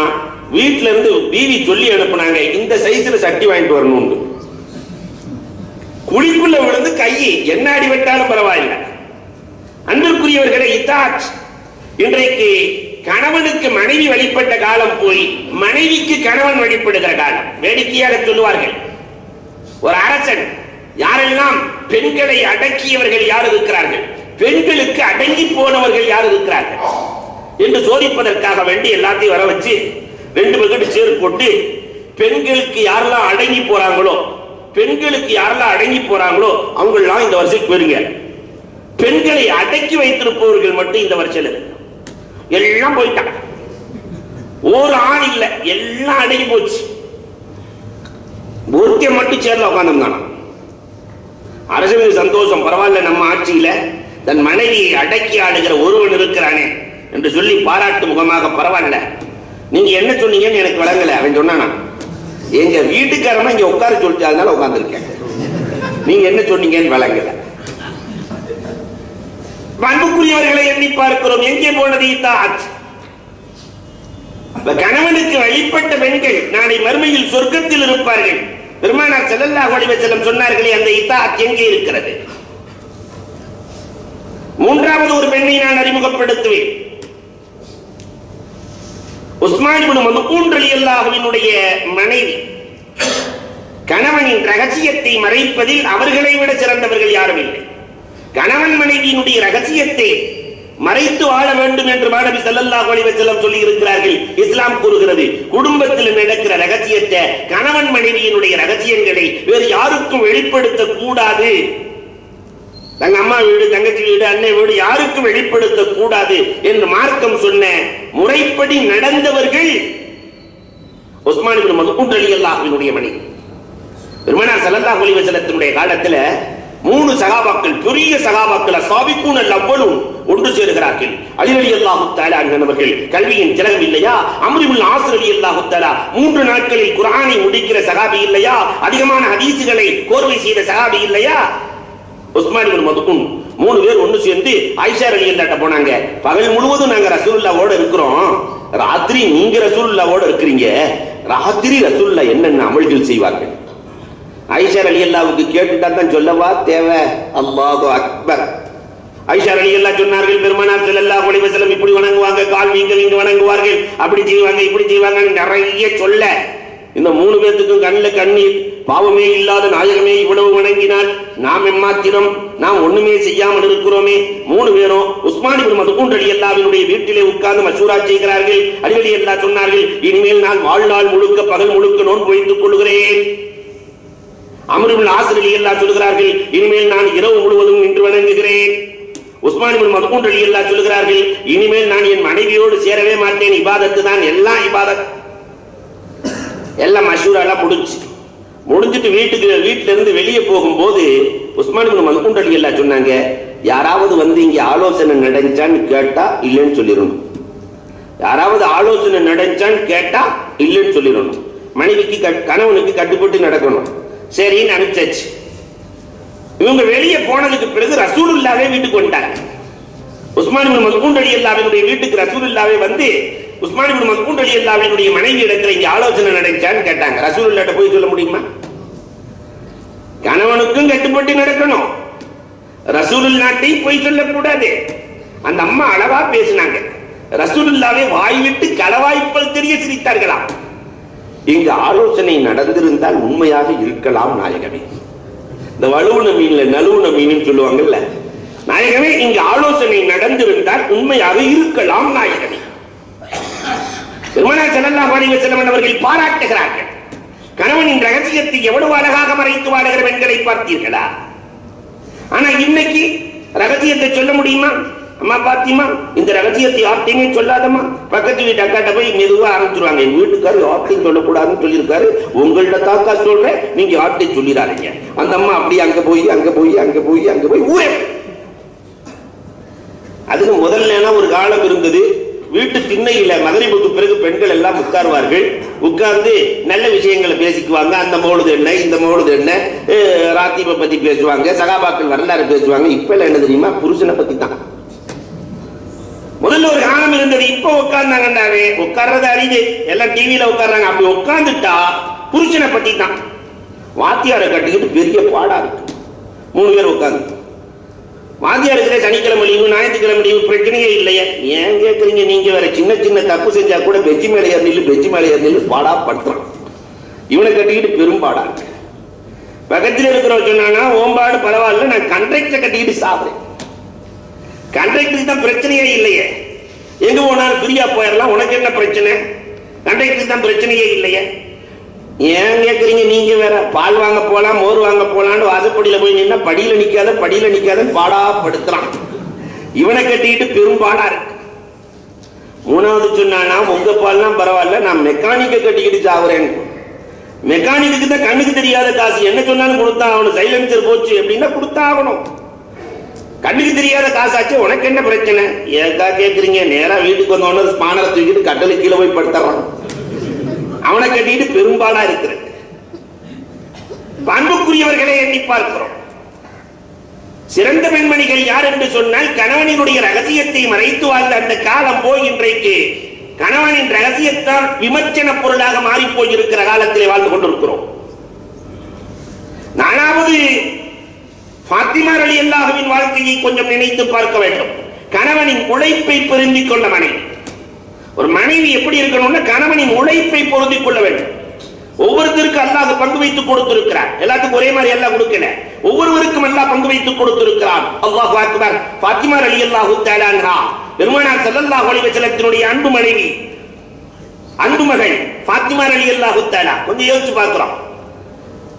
Speaker 1: வீட்டுல இருந்து பிவி சொல்லி அனுப்புனாங்க, இந்த சைஸ்ல சட்டி வாங்கிட்டு வரணும். குழிக்குள்ள விழுந்து கையை என்ன அடி வெட்டாலும் பரவாயில்லை. அன்பிற்குரியவர்களே, இத்தாத் இன்றைக்கு கணவனுக்கு மனைவி வழிபட்ட காலம் போய் மனைவிக்கு கணவன் வழிபடுகிற காலம். வேடிக்கையாக சொல்லுவார்கள், ஒரு அரசன் யாரெல்லாம் பெண்களை அடக்கியவர்கள் யார் இருக்கிறார்கள், பெண்களுக்கு அடங்கி போனவர்கள் யார் இருக்கிறார்கள் என்று சோதிப்பதற்காக வேண்டி எல்லாத்தையும் வர வச்சு 2 பக்கெட் சேர் போட்டு பெண்களுக்கு யாரெல்லாம் அடங்கி போறாங்களோ, பெண்களுக்கு யாரெல்லாம் அடங்கி போறாங்களோ அவங்க எல்லாம் இந்த வருஷத்துக்கு போயிருங்க. பெண்களை அடக்கி வைத்திருப்பவர்கள் மட்டும் இந்த வருஷம் எல்லாம் போயிட்டாங்க. ஒரு ஆண் இல்ல, எல்லாம் அடங்கி போச்சு. ஒருத்திய மட்டும் சேர்ல உட்கார்ந்து அரசு சந்தோஷம், பரவாயில்ல நம்ம ஆட்சியில தன் மனைவியை அடக்கி ஆடுகிற ஒருவன் இருக்கிறானே என்று சொல்லி பாராட்டு முகமாக, பரவாயில்ல நீங்க என்ன சொன்னீங்கன்னு எனக்கு வழங்கல. அவன் சொன்னானா, எங்க வீட்டுக்காரமா இங்க உட்கார சொல்லிச்சு, அதனால உட்கார்ந்துருக்கேன், நீங்க என்ன சொன்னீங்கன்னு வழங்கல. அன்புக்குரியவர்களை எண்ணி பார்க்கிறோம், எங்கே போனது இத்தாத்? கணவனுக்கு வழிபட்ட பெண்கள் நாளை மறுமையில் சொர்க்கத்தில் இருப்பார்கள். பெருமானார் ஸல்லல்லாஹு அலைஹி வஸல்லம் சொன்னார்களே, அந்த இத்தாத் எங்கே இருக்கிறது? மூன்றாவது ஒரு பெண்ணை நான் அறிமுகப்படுத்துவேன். உஸ்மான் இப்னு மத்ஊன் ரலியல்லாஹு அன்ஹுடைய மனைவி. கணவனின் ரகசியத்தை மறைப்பதில் அவர்களை விட சிறந்தவர்கள் யாரும் இல்லை. கணவன் மனைவியினுடைய ரகசியத்தை மறைத்து வாழ வேண்டும் என்று நபி ஸல்லல்லாஹு அலைஹி வஸல்லம் சொல்லி இருக்கிறார்கள். இஸ்லாம் கூறுகிறது, குடும்பத்தில் நடக்கிற ரகசியத்தை, கணவன் மனைவியினுடைய ரகசியங்களை வேறு யாருக்கும் வெளிப்படுத்த கூடாது. தங்க அம்மா வீடு, தங்கச்சி வீடு, அன்னை வீடு யாருக்கும் வெளிப்படுத்த கூடாது என்று மார்க்கம் சொன்ன முறைப்படி நடந்தவர்கள் உஸ்மான் இப்னு மத்ஊன் ரலியல்லாஹு அன்ஹுடைய மனைவி. பெருமானார் ஸல்லல்லாஹு அலைஹி வஸல்லத்தினுடைய காலத்துல 3 சகாபாக்கள், பெரிய சகாபாக்கள், ஸாபிகூன் அல்-அவ்வலூன் ஒன்று சேருகிறார்கள். அலி ரலியல்லாஹு தஆலா அன்ஹு கல்வியின் திலகம் இல்லையா? அம்ர் இப்னு ஆஸ் ரலியல்லாஹு தஆலா 3 நாட்களில் குர்ஆனை முடிக்கிற சகாபி இல்லையா? அதிகமான ஹதீஸ்களை கோர்வை செய்த சகாபி இல்லையா? உஸ்மான் இப்னு மத்ஊன் 3 பேர் ஒன்று சேர்ந்து ஆயிஷா ரலியல்லாஹு போனாங்க. பகல் முழுவதும் நாங்க ரசூலுல்லாஹ்வோட இருக்கிறோம், ராத்திரி நீங்க ரசூலுல்லாஹ்வோட இருக்கிறீங்க, ராத்திரி ரசூலுல்லாஹ் என்னென்ன அமல்கள் செய்வார்கள்? ஆயிஷா ரலியல்லாஹுக்கு கேட்டுட்டா தான் சொல்லவா தேவை? அல்லாஹு அக்பர். ஆயிஷா ரலியல்லாஹு சொன்னார்கள், பெருமானார் ஸல்லல்லாஹு அலைஹி வஸல்லம் இப்படி வணங்குவாங்க, கால் வீங்க வணங்குவார்கள், அப்படி செய்வாங்க, இப்படி செய்வாங்க, நிறைய சொல்ல இந்த 3 பேத்துக்கும் கண்ணில் கண்ணீர். பாவமே இல்லாத நாயகமே இவ்வளவு வணங்கினால் நாம் எம்மாத்திரம், நாம் ஒண்ணுமே செய்யாமல் இருக்கிறோமே. 3 பேரும் உஸ்மான் இப்னு மத்ஊன் ரலியல்லாஹு அன்ஹுடைய வீட்டிலே உட்கார்ந்து மஷூரா செய்கிறார்கள். அலி ரலியல்லாஹு சொன்னார்கள், இனிமேல் நான் வாழ்நாள் முழுக்க பகல் முழுக்க நோன்பு வைத்துக் கொள்கிறேன். அம்ர் இப்னு ஆஸ் ரலியல்லாஹு சொல்கிறார்கள், இனிமேல் நான் இரவு முழுவதும் நின்று வணங்குகிறேன். உஸ்மான் இப்னு மத்ஊன் ரலியல்லாஹு சொல்கிறார்கள், இனிமேல் நான் என் மனைவியோடு சேரவே மாட்டேன், இபாதத்து தான், எல்லாம் இபாதத். எல்லாம் மஷூரா எல்லாம் முடிஞ்சிட்டு வீட்டுல இருந்து வெளியே போகும்போது உஸ்மான் இப்னு மத்ஊன் ரலியல்லாஹு சொன்னாங்க, யாராவது வந்து இங்க ஆலோசனை நடந்துச்சான்னு கேட்டா இல்லைன்னு சொல்லிடணும். யாராவது ஆலோசனை நடந்துச்சான்னு கேட்டா இல்லைன்னு சொல்லிடணும். மனைவிக்கு கணவனுக்கு கட்டுப்பட்டு நடக்கணும். சரின்னு அனுப்பிச்சாச்சு. இவங்க வெளியே போனதுக்கு பிறகு ரசூலுல்லாஹ்வே வீட்டுக்கு வந்துட்டாங்க. உஸ்மான் இப்னு மத்ஊன் ரலியல்லாஹு அன்ஹுடைய வீட்டுக்கு ரசூலுல்லாஹ்வே வந்து உஸ்மான் இப்னு மத்ஊன் ரலியல்லாஹு அன்ஹுடைய மனைவி இடத்துல இங்க ஆலோசனை நடந்துச்சான்னு கேட்டாங்க. ரசூலுல்லாஹ்ட்ட போய் சொல்ல முடியுமா? கணவனுக்கும் கட்டுப்பட்டு நடக்கணும், ரசூலுல்லாஹ்ட்டை போய் சொல்லக்கூடாது. அந்த அம்மா அழகா பேசினாங்க. ரசூலுல்லாஹ்வே வாய் விட்டு களவாய்ப்பல் தெரிய சிரித்தார்களாம். இங்கு ஆலோசனை நடந்திருந்தால் உண்மையாக இருக்கலாம் நாயகமே. இந்த வலுவுன மீன்ல நலுவுன மீன் சொல்லுவாங்கல்ல, நாயகமே இங்கு ஆலோசனை நடந்திருந்தால் உண்மையாக இருக்கலாம் நாயகமே. பெருமானார் ஸல்லல்லாஹு அலைஹி வஸல்லம் அவர்கள் பாராட்டுகிறார்கள். கணவனின் ரகசியத்தை எவ்வளவு அழகாக மறைத்து வாடுகிற பெண்களை பார்த்தீர்களா? ஆனா இன்னைக்கு ரகசியத்தை சொல்ல முடியுமா? அம்மா பாத்திமா, இந்த ரகசியத்தை யார்ட்டையுமே சொல்லாதம்மா. பக்கத்து வீட்டு அக்காட்ட போய் மெதுவா ஆரம்பிச்சிருவாங்க. எங்க வீட்டுக்காரர் யார்ட்டையும் சொல்லக்கூடாதுன்னு சொல்லியிருக்காரு, உங்கள்ட்ட தாக்கா சொல்றேன், நீங்க யார்ட்டையும் சொல்லிடாதீங்க. அந்த அம்மா அப்படி அங்க போய் ஊரே. அதுக்கு முதல்ல ஒரு காலம் இருந்தது. வீட்டு திண்ணையில மகரிபுக்கு பிறகு பெண்கள் எல்லாம் உட்கார்வார்கள். உட்கார்ந்து நல்ல விஷயங்களை பேசிக்குவாங்க. அந்த மௌலுது என்ன, இந்த மௌலுது என்ன, ராத்தீபை பத்தி பேசுவாங்க, சகாபாக்கள் வரலாறு பேசுவாங்க. இப்ப என்ன தெரியுமா, புருஷனை பத்தி தான். முதல்ல ஒரு காலம் இருந்தது. இப்ப உட்கார்ந்தாங்கண்டாவே, உட்கார்றது அறிவு, எல்லாம் டிவியில உட்கார்றாங்க. அப்படி உட்கார்ந்துட்டா புருஷனை பத்தி தான். வாத்தியாரை கட்டிக்கிட்டு பெரிய பாடா இருக்கு. 3 பேர் உட்கார்ந்து வாத்தியாருக்கு சனிக்கிழமை லீவு, ஞாயிற்றுக்கிழமை லீவு, பிரச்சனையே இல்லையே. ஏன் கேட்குறீங்க நீங்க வேற? சின்ன சின்ன தப்பு செஞ்சா கூட பெஞ்சி மேலே ஏறினு பாடா படுத்துறான். இவனை கட்டிக்கிட்டு பெரும்பாடா இருக்கு. பக்கத்தில் இருக்கிறவங்க சொன்னாங்க, ஓம்பாடு பரவாயில்ல, நான் கண்ட்ராக்டரை கட்டிக்கிட்டு சாப்பிடுறேன். கண்ட்ராக்டருக்கு தான் பிரச்சனையே இல்லையே, எங்க போனாலும் ஃப்ரீயா போயிடலாம், உனக்கு என்ன பிரச்சனை? கண்ட்ராக்டருக்கு தான் பிரச்சனையே இல்லையே. ஏன் கேட்குறீங்க நீங்க வேற? பால் வாங்க போலாம், மோர் வாங்க போலான்னு வாசப்படியில போய் நின்னா படியில நிக்காதன்னு பாடா படுத்துறான். இவனை கட்டிக்கிட்டு பெரும்பாடா இருக்கு. 3வது சொன்னா, உங்க பால்லாம் பரவாயில்ல, நான் மெக்கானிக்கை கட்டிக்கிட்டு சாவுறேன். மெக்கானிக்கு தான் கண்ணுக்கு தெரியாத காசு, என்ன சொன்னாலும் கொடுத்தா ஆகணும். சைலன்சர் போச்சு அப்படின்னா கொடுத்தா ஆகணும். கண்ணுக்கு தெரியாத காசாச்சு, உனக்கு என்ன பிரச்சனை? ஏக்கா கேட்குறீங்க? நேரா வீட்டுக்கு வந்தோன்னு ஸ்பானரை தூக்கிட்டு கட்டளை கீழே போய் படுத்துறான். அவனை கட்டிட்டு பெரும்பாலா இருக்கிறது. பண்புக்குரியவர்களை எண்ணி பார்க்கிறோம். சிறந்த பெண்மணிகள் யார் என்று சொன்னால், கணவனினுடைய ரகசியத்தை மறைத்து வாழ்ந்த அந்த காலம் போய் இன்றைக்கு கணவனின் ரகசியத்தால் விமர்சன பொருளாக மாறி போயிருக்கிற காலத்திலே வாழ்ந்து கொண்டிருக்கிறோம். 4வது ஃபாத்திமா ரலியல்லாஹுவின் வாழ்க்கையை கொஞ்சம் நினைத்து பார்க்க வேண்டும். கணவனின் உழைப்பை பொருந்திக் கொண்ட மனைவி. ஒரு மனைவி எப்படி இருக்கணும்னா, கணவனின் உழைப்பை பொருந்திக் கொள்ள வேண்டும். ஒவ்வொருத்தருக்கும் அல்லாஹ் பங்கு வைத்துக் கொடுத்திருக்கிறார். எல்லாத்துக்கும் ஒரே மாதிரி எல்லாம் கொடுக்கல, ஒவ்வொருவருக்கும் அல்லாஹ் பங்கு வைத்துக் கொடுத்திருக்கிறார். அல்லாஹு அக்பர். ஃபாத்திமா ரலியல்லாஹு தஆலா அன்ஹா, பெருமானார் ஸல்லல்லாஹு அலைஹி வஸல்லத்தினுடைய அன்பு மனைவி, அன்பு மகள் ஃபாத்திமா ரலியல்லாஹு தஆலா. கொஞ்சம் யோசிச்சு பார்க்கிறோம்.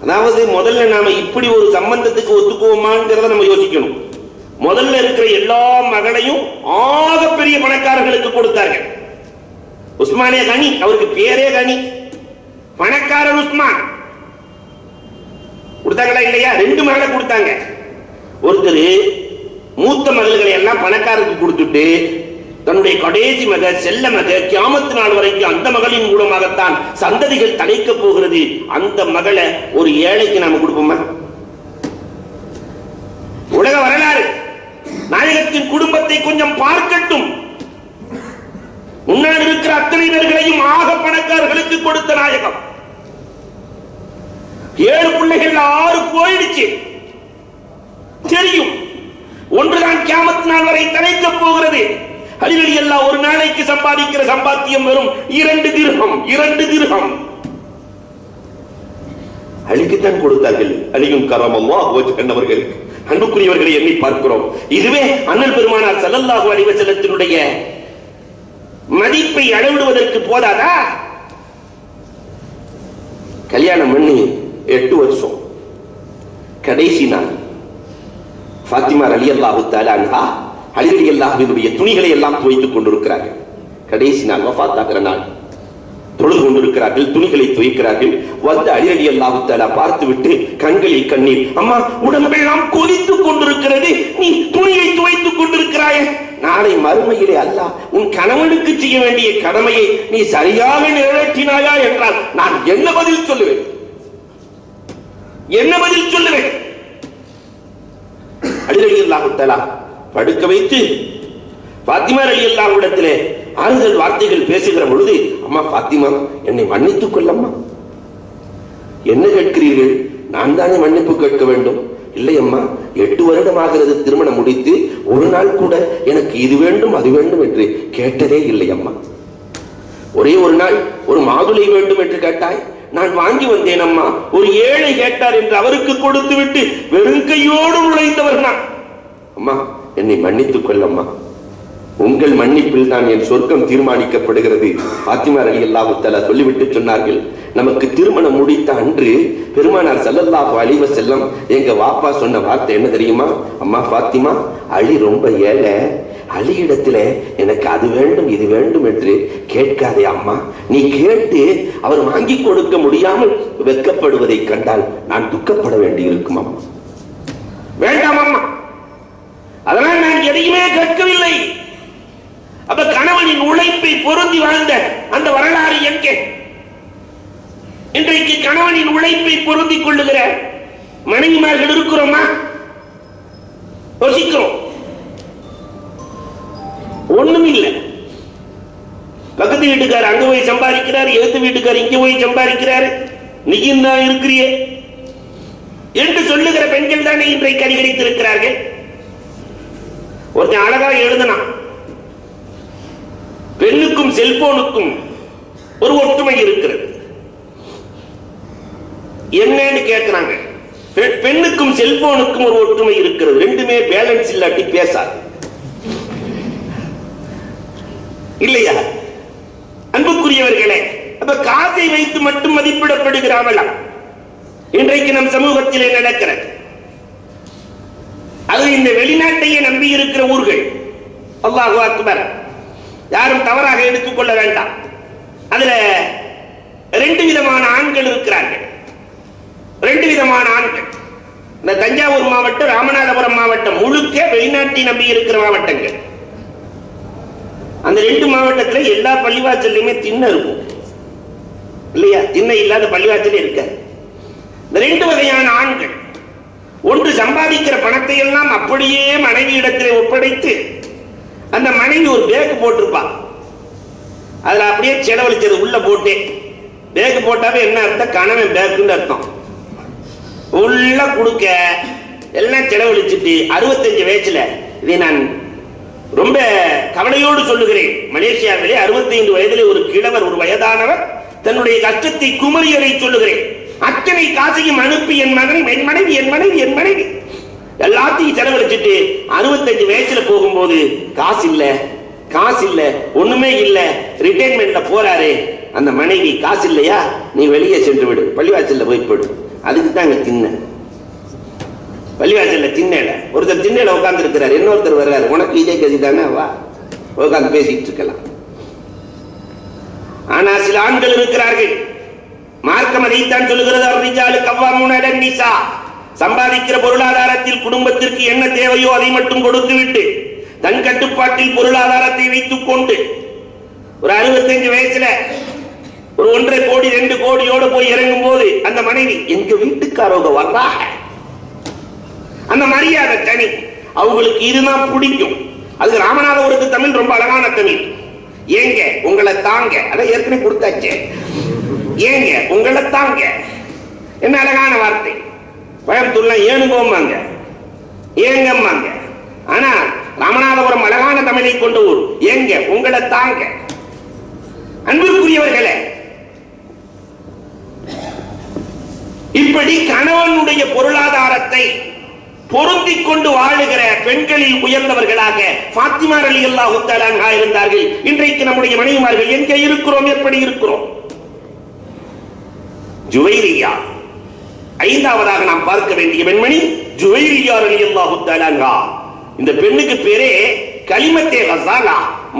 Speaker 1: அதாவது முதல்ல நாம இப்படி ஒரு சம்பந்தத்துக்கு ஒத்துக்குவோமாங்கிறத நம்ம யோசிக்கணும். முதல்ல இருக்கிற எல்லா மகளையும் ஆகப்பெரிய பணக்காரர்களுக்கு கொடுத்தார்கள். உஸ்மானே கனி, அவருக்கு பேரே கனி, பணக்காரர் உஸ்மான். கொடுத்தாங்களா இல்லையா? 2 மகளை கொடுத்தாங்க. ஒருத்தர் மூத்த மகள்களை எல்லாம் பணக்காரருக்கு கொடுத்துட்டு, தன்னுடைய கடைசி மக, செல்ல மக, கியாமத்து நாள் வரைக்கும் அந்த மகளின் மூலமாகத்தான் சந்ததிகள் தழைக்க போகிறது, அந்த மகளை ஒரு ஏழைக்கு நாம கொடுப்போமா? உலக வரலாறு நாயகத்தின் குடும்பத்தை கொஞ்சம் பார்க்கட்டும். முன்னாடி இருக்கிற அத்தனை பேர்களையும் ஆக பணக்காரர்களுக்கு கொடுத்த நாயகம். 7 பிள்ளைகள் 6 போயிடுச்சு. தெரியும், ஒன்றுதான் கியாமத் நாள் வரை தழைக்க போகிறது. அலிவலி எல்லாம் ஒரு நாளைக்கு சம்பாதிக்கிற சம்பாத்தியம் வரும் 2 திர்ஹம். அலிக்குத்தான் கொடுத்தார்கள். அலியும் கரமல்லாஹு வஜ்ஹன்னவர்களுக்கு. அன்புக்குரியவர்களை எண்ணி பார்க்கிறோம். இதுவே அண்ணல் பெருமானார் ஸல்லல்லாஹு அலைஹி வஸல்லத்தினுடைய மதிப்பை அளவிடுவதற்கு போதாதா? கல்யாணம் பண்ணி 8 வருஷம், கடைசி நாள் ஃபாத்திமா ரலியல்லாஹு தஆலா அன்ஹா அலி ரலியல்லாஹுவினுடைய துணிகளை எல்லாம் துவைத்துக் கொண்டிருக்கிறார்கள். கடைசி நாள், வஃபாத் ஆகிற நாள், தொழுது கொண்டிருக்கிறார்கள், துணிகளை துவைக்கிறார்கள். வந்து அலி ரலியல்லாஹு தஆலா பார்த்துவிட்டு கண்களில் கண்ணீர், அம்மா உடம்பெல்லாம் கொதித்துக் கொண்டிருக்கிறது, நீ துணியை துவைத்துக் கொண்டிருக்கிறாயே, நாளை மறுமையிலே அல்லாஹ் உன் கணவனுக்கு செய்ய வேண்டிய கடமையை நீ சரியாக நிறைவேற்றினாயா என்றால் நான் என்ன பதில் சொல்லுவேன்? அலி ரலியல்லாஹு தஆலா படுக்க வைத்து ஃபாத்திமா ரலியல்லாஹு இடத்திலே ஆறுதல் வார்த்தைகள் பேசுகிற பொழுது, அம்மா ஃபாத்திமா, என்னை மன்னித்துக் கொள்ளம்மா. என்ன கேட்கிறீர்கள்? நான் தானே மன்னிப்பு கேட்க வேண்டும். இல்லை அம்மா, 8 வருடமாகிறது திருமணம் முடித்து, ஒரு நாள் கூட எனக்கு இது வேண்டும் அது வேண்டும் என்று கேட்டதே இல்லை அம்மா. ஒரே ஒரு நாள் ஒரு மாதுளை வேண்டும் என்று கேட்டாய், நான் வாங்கி வந்தேன் அம்மா. ஒரு ஏழை கேட்டார் என்று அவருக்கு கொடுத்து விட்டு வெறுங்கையோடு நுழைந்தவர் நான். அம்மா, என்னை மன்னித்துக் கொள்ளம்மா. உங்கள் மன்னிப்பில் தான் என் சொர்க்கம் தீர்மானிக்கப்படுகிறது. ஃபாத்திமா ரலியல்லாஹு தஆலா சொல்லிவிட்டு சொன்னார்கள், நமக்கு திருமணம் முடித்த அன்று பெருமானார் ஸல்லல்லாஹு அலைஹி வஸல்லம் எங்க வாப்பா சொன்ன வார்த்தை என்ன தெரியுமா? அம்மா ஃபாத்திமா, அலி ரொம்ப ஏழை,
Speaker 2: அலியிடத்திலே எனக்கு அது வேண்டும் இது வேண்டும் என்று கேட்காதே அம்மா. நீ கேட்டு அவர் வாங்கி கொடுக்க முடியாமல் வெட்கப்படுவதை கண்டால் நான் துக்கப்பட வேண்டியிருக்கும் அம்மா.
Speaker 1: வேண்டாம் அம்மா, அதனால் நான் எதையுமே கேட்கவில்லை. அப்ப கணவனின் உழைப்பை பொருந்தி வாழ்ந்த அந்த வரலாறு எங்கே? இன்றைக்கு கணவனின் உழைப்பை பொருந்திக் கொள்ளுகிற மனைவிமார்கள் இருக்கிறோமா? யோசிக்கிறோம். ஒண்ணும் இல்லை. பக்கத்து வீட்டுக்காரர் அங்க போய் சம்பாதிக்கிறார், எழுத்து வீட்டுக்காரர் இங்க போய் சம்பாதிக்கிறாரு, நீயும் தான் இருக்கிறியே என்று சொல்லுகிற பெண்கள் தானே இன்றைக்கு அதிகரித்திருக்கிறார்கள். ஒருத்தன் அழகா எழுதினான், பெண்ணுக்கும் செல்போனுக்கும் ஒரு ஒற்றுமை இருக்கிறது. என்னன்னு கேட்கிறாங்க. பெண்ணுக்கும் செல்போனுக்கும் ஒரு ஒற்றுமை இருக்கிறது, ரெண்டுமே பேலன்ஸ் இல்லாட்டி பேசாது இல்லையா? அன்புக்குரியவர்களே, அப்ப காசை வைத்து மட்டும் மதிப்பிடப்படுகிறாமலா இன்றைக்கு நம் சமூகத்திலே நடக்கிறது. அது இந்த வெளிநாட்டையே நம்பி இருக்கிற ஊர்கள். அல்லாஹு அக்பர், யாரும் தவறாக எடுத்துக்கொள்ள வேண்டாம். அதுல ரெண்டு விதமான ஆண்கள் இருக்கிறார்கள். ரெண்டு விதமான ஆண்கள். இந்த தஞ்சாவூர் மாவட்டம், ராமநாதபுரம் மாவட்டம் முழுக்க வெளிநாட்டை நம்பி இருக்கிற மாவட்டங்கள். அந்த ரெண்டு மாவட்டத்தில் எல்லா பள்ளிவாசல்லையுமே திண்ணை இருக்கும் இல்லையா? திண்ணை இல்லாத பள்ளிவாசல் இருக்க. இந்த ரெண்டு வகையான ஆண்கள், ஒன்று சம்பாதிக்கிற பணத்தை எல்லாம் அப்படியே மனைவி இடத்திலே ஒப்படைத்து அந்த மனைவி ஒரு பேக் போட்டிருப்பா, அதுல அப்படியே செலவழிச்சது உள்ள போட்டே. பேக் போட்டாவே என்ன அர்த்தம்? கணவன் பேக்குன்னு அர்த்தம். உள்ள கொடுக்க எல்லாம் செலவழிச்சுட்டு 65 வயசுல, இதை நான் ரொம்ப கவலையோடு சொல்லுகிறேன், மலேசியாவிலே 65 வயதிலே ஒரு கிழவர், ஒரு வயதானவர் தன்னுடைய கஷ்டத்தை குமரியலை சொல்லுகிறேன். அத்தனை காசையும் அனுப்பி என் மகன், என் மனைவி, என் மனைவி, என் மனைவி எல்லாத்தையும் செலவழிச்சுட்டு 65 வயசுல போகும்போது காசு இல்ல, காசு இல்ல, ஒண்ணுமே இல்ல, ரிட்டைர்மெண்ட்ல போறாரு. அந்த மனைவி, காசு இல்லையா, நீ வெளியே சென்று விடு, பள்ளிவாசல்ல போய் போடு. அதுக்கு தான் இங்க திண்ண, பள்ளிவாசல்ல திண்ணையில ஒருத்தர் திண்ணையில உட்கார்ந்து இருக்கிறார், இன்னொருத்தர் வர்றாரு, உனக்கு இதே கதி தானே, வா உட்கார்ந்து பேசிட்டு இருக்கலாம். ஆனா சில ஆண்கள் இருக்கிறார்கள், மார்க்கம் அதைத்தான் சொல்லுகிறது, சம்பாதிக்கிற பொருளாதாரத்தில் குடும்பத்திற்கு என்ன தேவையோ அதை மட்டும் கொடுத்து விட்டு தன் கட்டுப்பாட்டில் பொருளாதாரத்தை வைத்துக் கொண்டு ஒரு 65 வயசுல ஒரு 1.5 கோடி 2 கோடியோடு போய் இறங்கும் போது அந்த மனைவி, எங்க வீட்டுக்காரங்க வர்றாங்க, அந்த மரியாதை தனி. அவங்களுக்கு இதுதான் பிடிக்கும். அது ராமநாதபுரத்து தமிழ் ரொம்ப அழகான தமிழ். ஏங்க உங்களை தாங்க, அதை ஏற்கனவே கொடுத்தாச்சு. ஏங்க உங்களை தாங்க, என்ன அழகான வார்த்தை. கோயம்புத்தூர்லாம் ஏனுங்கோம்பாங்க, ஏங்கம்பாங்க. ஆனா ராமநாதபுரம் அழகான தமிழை கொண்ட ஊர். ஏங்க உங்களை தாங்க. அன்பிற்குரியவர்களே, இப்படி கணவனுடைய பொருளாதாரத்தை பொருந்திக் கொண்டு வாழுகிற பெண்களில் உயர்ந்தவர்களாக ஃபாத்திமா ரலியல்லாஹு தஆலா அன்ஹா இருந்தார்கள். இன்றைக்கு நம்முடைய மனைவிமார்கள் எங்கே இருக்கிறோம், எப்படி இருக்கிறோம்? ஜுவைரியா, ஐந்தாவதாக நாம் பார்க்க வேண்டிய பெண்மணி ஜுவைரியா ரலியல்லாஹு தஆலா அன்ஹா. இந்த பெண்ணுக்கு பேரே கலிமத்தே கஸாலா,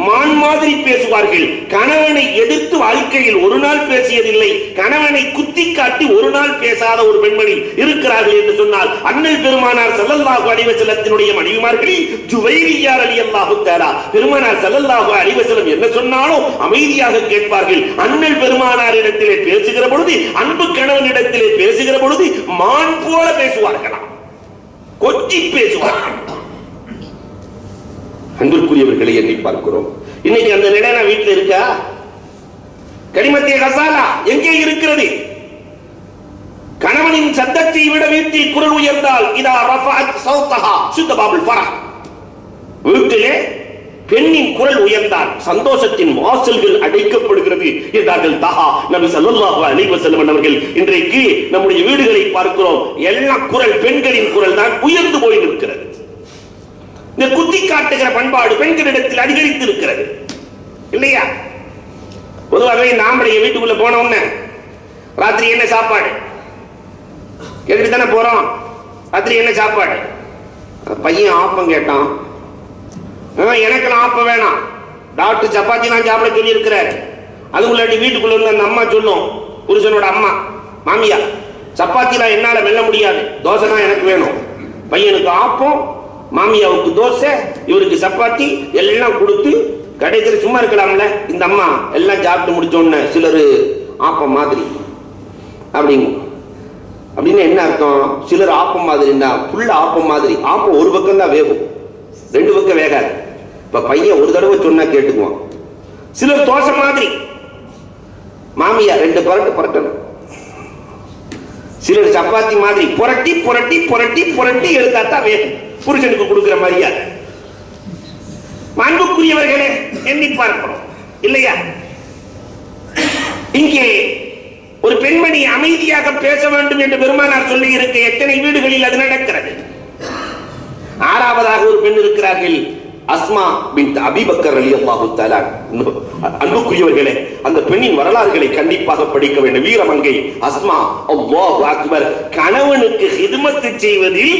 Speaker 1: மான் மாதிரி பேசுவார்கள். கணவனை எதிர்த்து வாழ்க்கையில் ஒரு நாள் பேசியதில்லை, கணவனை குத்தி காட்டி ஒரு நாள் பேசாத ஒரு பெண்மணி இருக்கிறார்கள் என்று சொன்னால் அண்ணல் பெருமானார் ஸல்லல்லாஹு அலைஹி வஸல்லத்தினுடைய மனைவிமார்களில் ஜுவைரியா ரலியல்லாஹு தஆலா. பெருமானார் ஸல்லல்லாஹு அலைஹி வஸல்லம் என்ன சொன்னாலும் அமைதியாக கேட்பார்கள். அண்ணல் பெருமானார் இடத்திலே பேசுகிற பொழுது, அன்பு கணவனிடத்திலே பேசுகிற பொழுது மான் போல பேசுவார்களாம், கொச்சி பேசுவார்கள். அன்பிற்குரியவர்களை எண்ணி பார்க்கிறோம். இன்னைக்கு அந்த நிலை வீட்டில் இருக்கா? கலிமத்தே கஸாலா எங்கே இருக்கிறது? கணவனின் சத்தத்தை விட வீட்டில் குரல் உயர்ந்தால் இதா ரஃபஅத் சௌதஹா சுத்தபாபுல் ஃபரஹ், வீட்டிலே பெண்ணின் குரல் உயர்ந்தால் சந்தோஷத்தின் வாசல்கள் அடைக்கப்படுகிறது என்றார்கள் தஹா நபி ஸல்லல்லாஹு அலைஹி வஸல்லம் அவர்கள். இன்றைக்கு நம்முடைய வீடுகளை பார்க்கிறோம், எல்லா குரல் பெண்களின் குரல் தான் உயர்ந்து போய் நிற்கிறது. இந்த குத்தி காட்டுகிற பண்பாடு பெண்களிடத்தில் அதிகரித்து இருக்கிறது இல்லையா? பொதுவாகவே இந்த ஆம்பளைய வீட்டுக்குள்ள போன உடனே ராத்திரி என்ன சாப்பாடு கேட்டுட்டு தானே போறோம். ராத்திரி என்ன சாப்பாடு? பையன் ஆப்பம் கேட்டான், எனக்கெல்லாம் ஆப்ப வேணாம், டாக்டர் சப்பாத்தி நான் சாப்பிட சொல்லி இருக்கிறார். அதுக்குள்ளாட்டி வீட்டுக்குள்ள இருந்து அந்த அம்மா சொல்லும், புருஷனோட அம்மா மாமியா, சப்பாத்திலாம் என்னால மெல்ல முடியாது, தோசை தான் எனக்கு வேணும். பையனுக்கு ஆப்பம், மாமியாவுக்கு தோசை, இவருக்கு சப்பாத்தி எல்லாம் கொடுத்து கடைசியில் சும்மா இருக்கலாம்ல. இந்த அம்மா எல்லாம் சாப்பிட்டு முடிச்சோன்னு சிலர் ஆப்பம் மாதிரி அப்படின்னு என்ன அர்த்தம்? சிலர் ஆப்பம் மாதிரின்னா புள்ள ஆப்பம் மாதிரி. ஆப்பம் ஒரு பக்கம் தான் வேகும், 2 பக்கம் வேகாது. இப்ப பையன் ஒரு தடவை சொன்னா கேட்டுக்குவான். சிலர் தோசை மாதிரி, மாமியா 2 புரட்டு புரட்டணும். சிலர் சப்பாத்தி மாதிரி புரட்டி புரட்டி புரட்டி புரட்டி எடுத்தாத்தான் வேகும், புருஷனுக்கு கொடுக்கிற மரியாதை. அன்புக்குரியவர்களே, எண்ணி பார்க்கிறோம் இல்லையா? இங்கே ஒரு பெண்மணி அமைதியாக பேச வேண்டும் என்று பெருமானார் சொல்லி இருக்க எத்தனை வீடுகளில் அது நடக்கிறது. 6வதாக ஒரு பெண் இருக்கிறார்கள், அஸ்மா பின்த் அபீ பக்கர் ரலியல்லாஹு தஆலா. அன்புக்குரியவர்களே, அந்த பெண்ணின் வரலாறுகளை கண்டிப்பாக படிக்க வேண்டும். வீரமங்கை அஸ்மா, அல்லாஹு அக்பர். கணவனுக்கு ஹிதுமத் செய்வதில்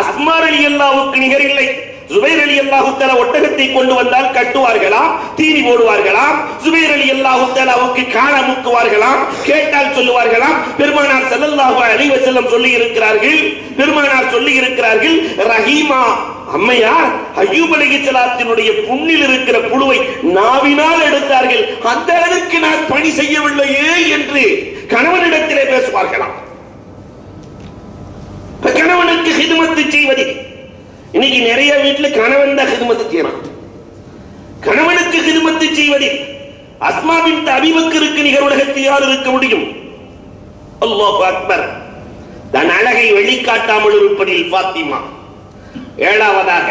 Speaker 1: அஸ்மா ரலியல்லாஹுக்கு நிகரில்லை. ஜுபைர் ரலியல்லாஹு தஆலா ஒட்டகத்தை கொண்டு வந்தால் கட்டுவார்களாம், தீனி போடுவார்களாம். ஜுபைர் ரலியல்லாஹு தஆலாவுக்கு காண முக்குவார்களாம், கேட்டால் சொல்லுவார்களாம். பெருமானார் ஸல்லல்லாஹு அலைஹி வஸல்லம் சொல்லி இருக்கிறார்கள், பெருமானார் சொல்லி இருக்கிறார்கள், ரஹீமா அம்மையார் அய்யூப் அலைஹிஸ்ஸலாத்தினுடைய புண்ணில் இருக்கிற புழுவை நாவினால் எடுத்தார்கள், அந்த அளவுக்கு நான் பணி செய்யவில்லையே என்று கணவனிடத்திலே பேசுவார்களாம். கணவனுக்கு ஹிதுமத் செய்வது, இன்னைக்கு நிறைய வீட்டில் கணவன் தான் ஹிதுமத் செய்யறான். கணவனுக்கு ஹிதுமத் செய்வதில் அஸ்மா பின்த் அபீ பக்கருக்கு நிகர் உலகத்தில் யார் இருக்க முடியும்? அல்லாஹு அக்பர். தன் அழகை வெளிக்காட்டாமல் இருப்பதில் ஃபாத்திமா. 7வதாக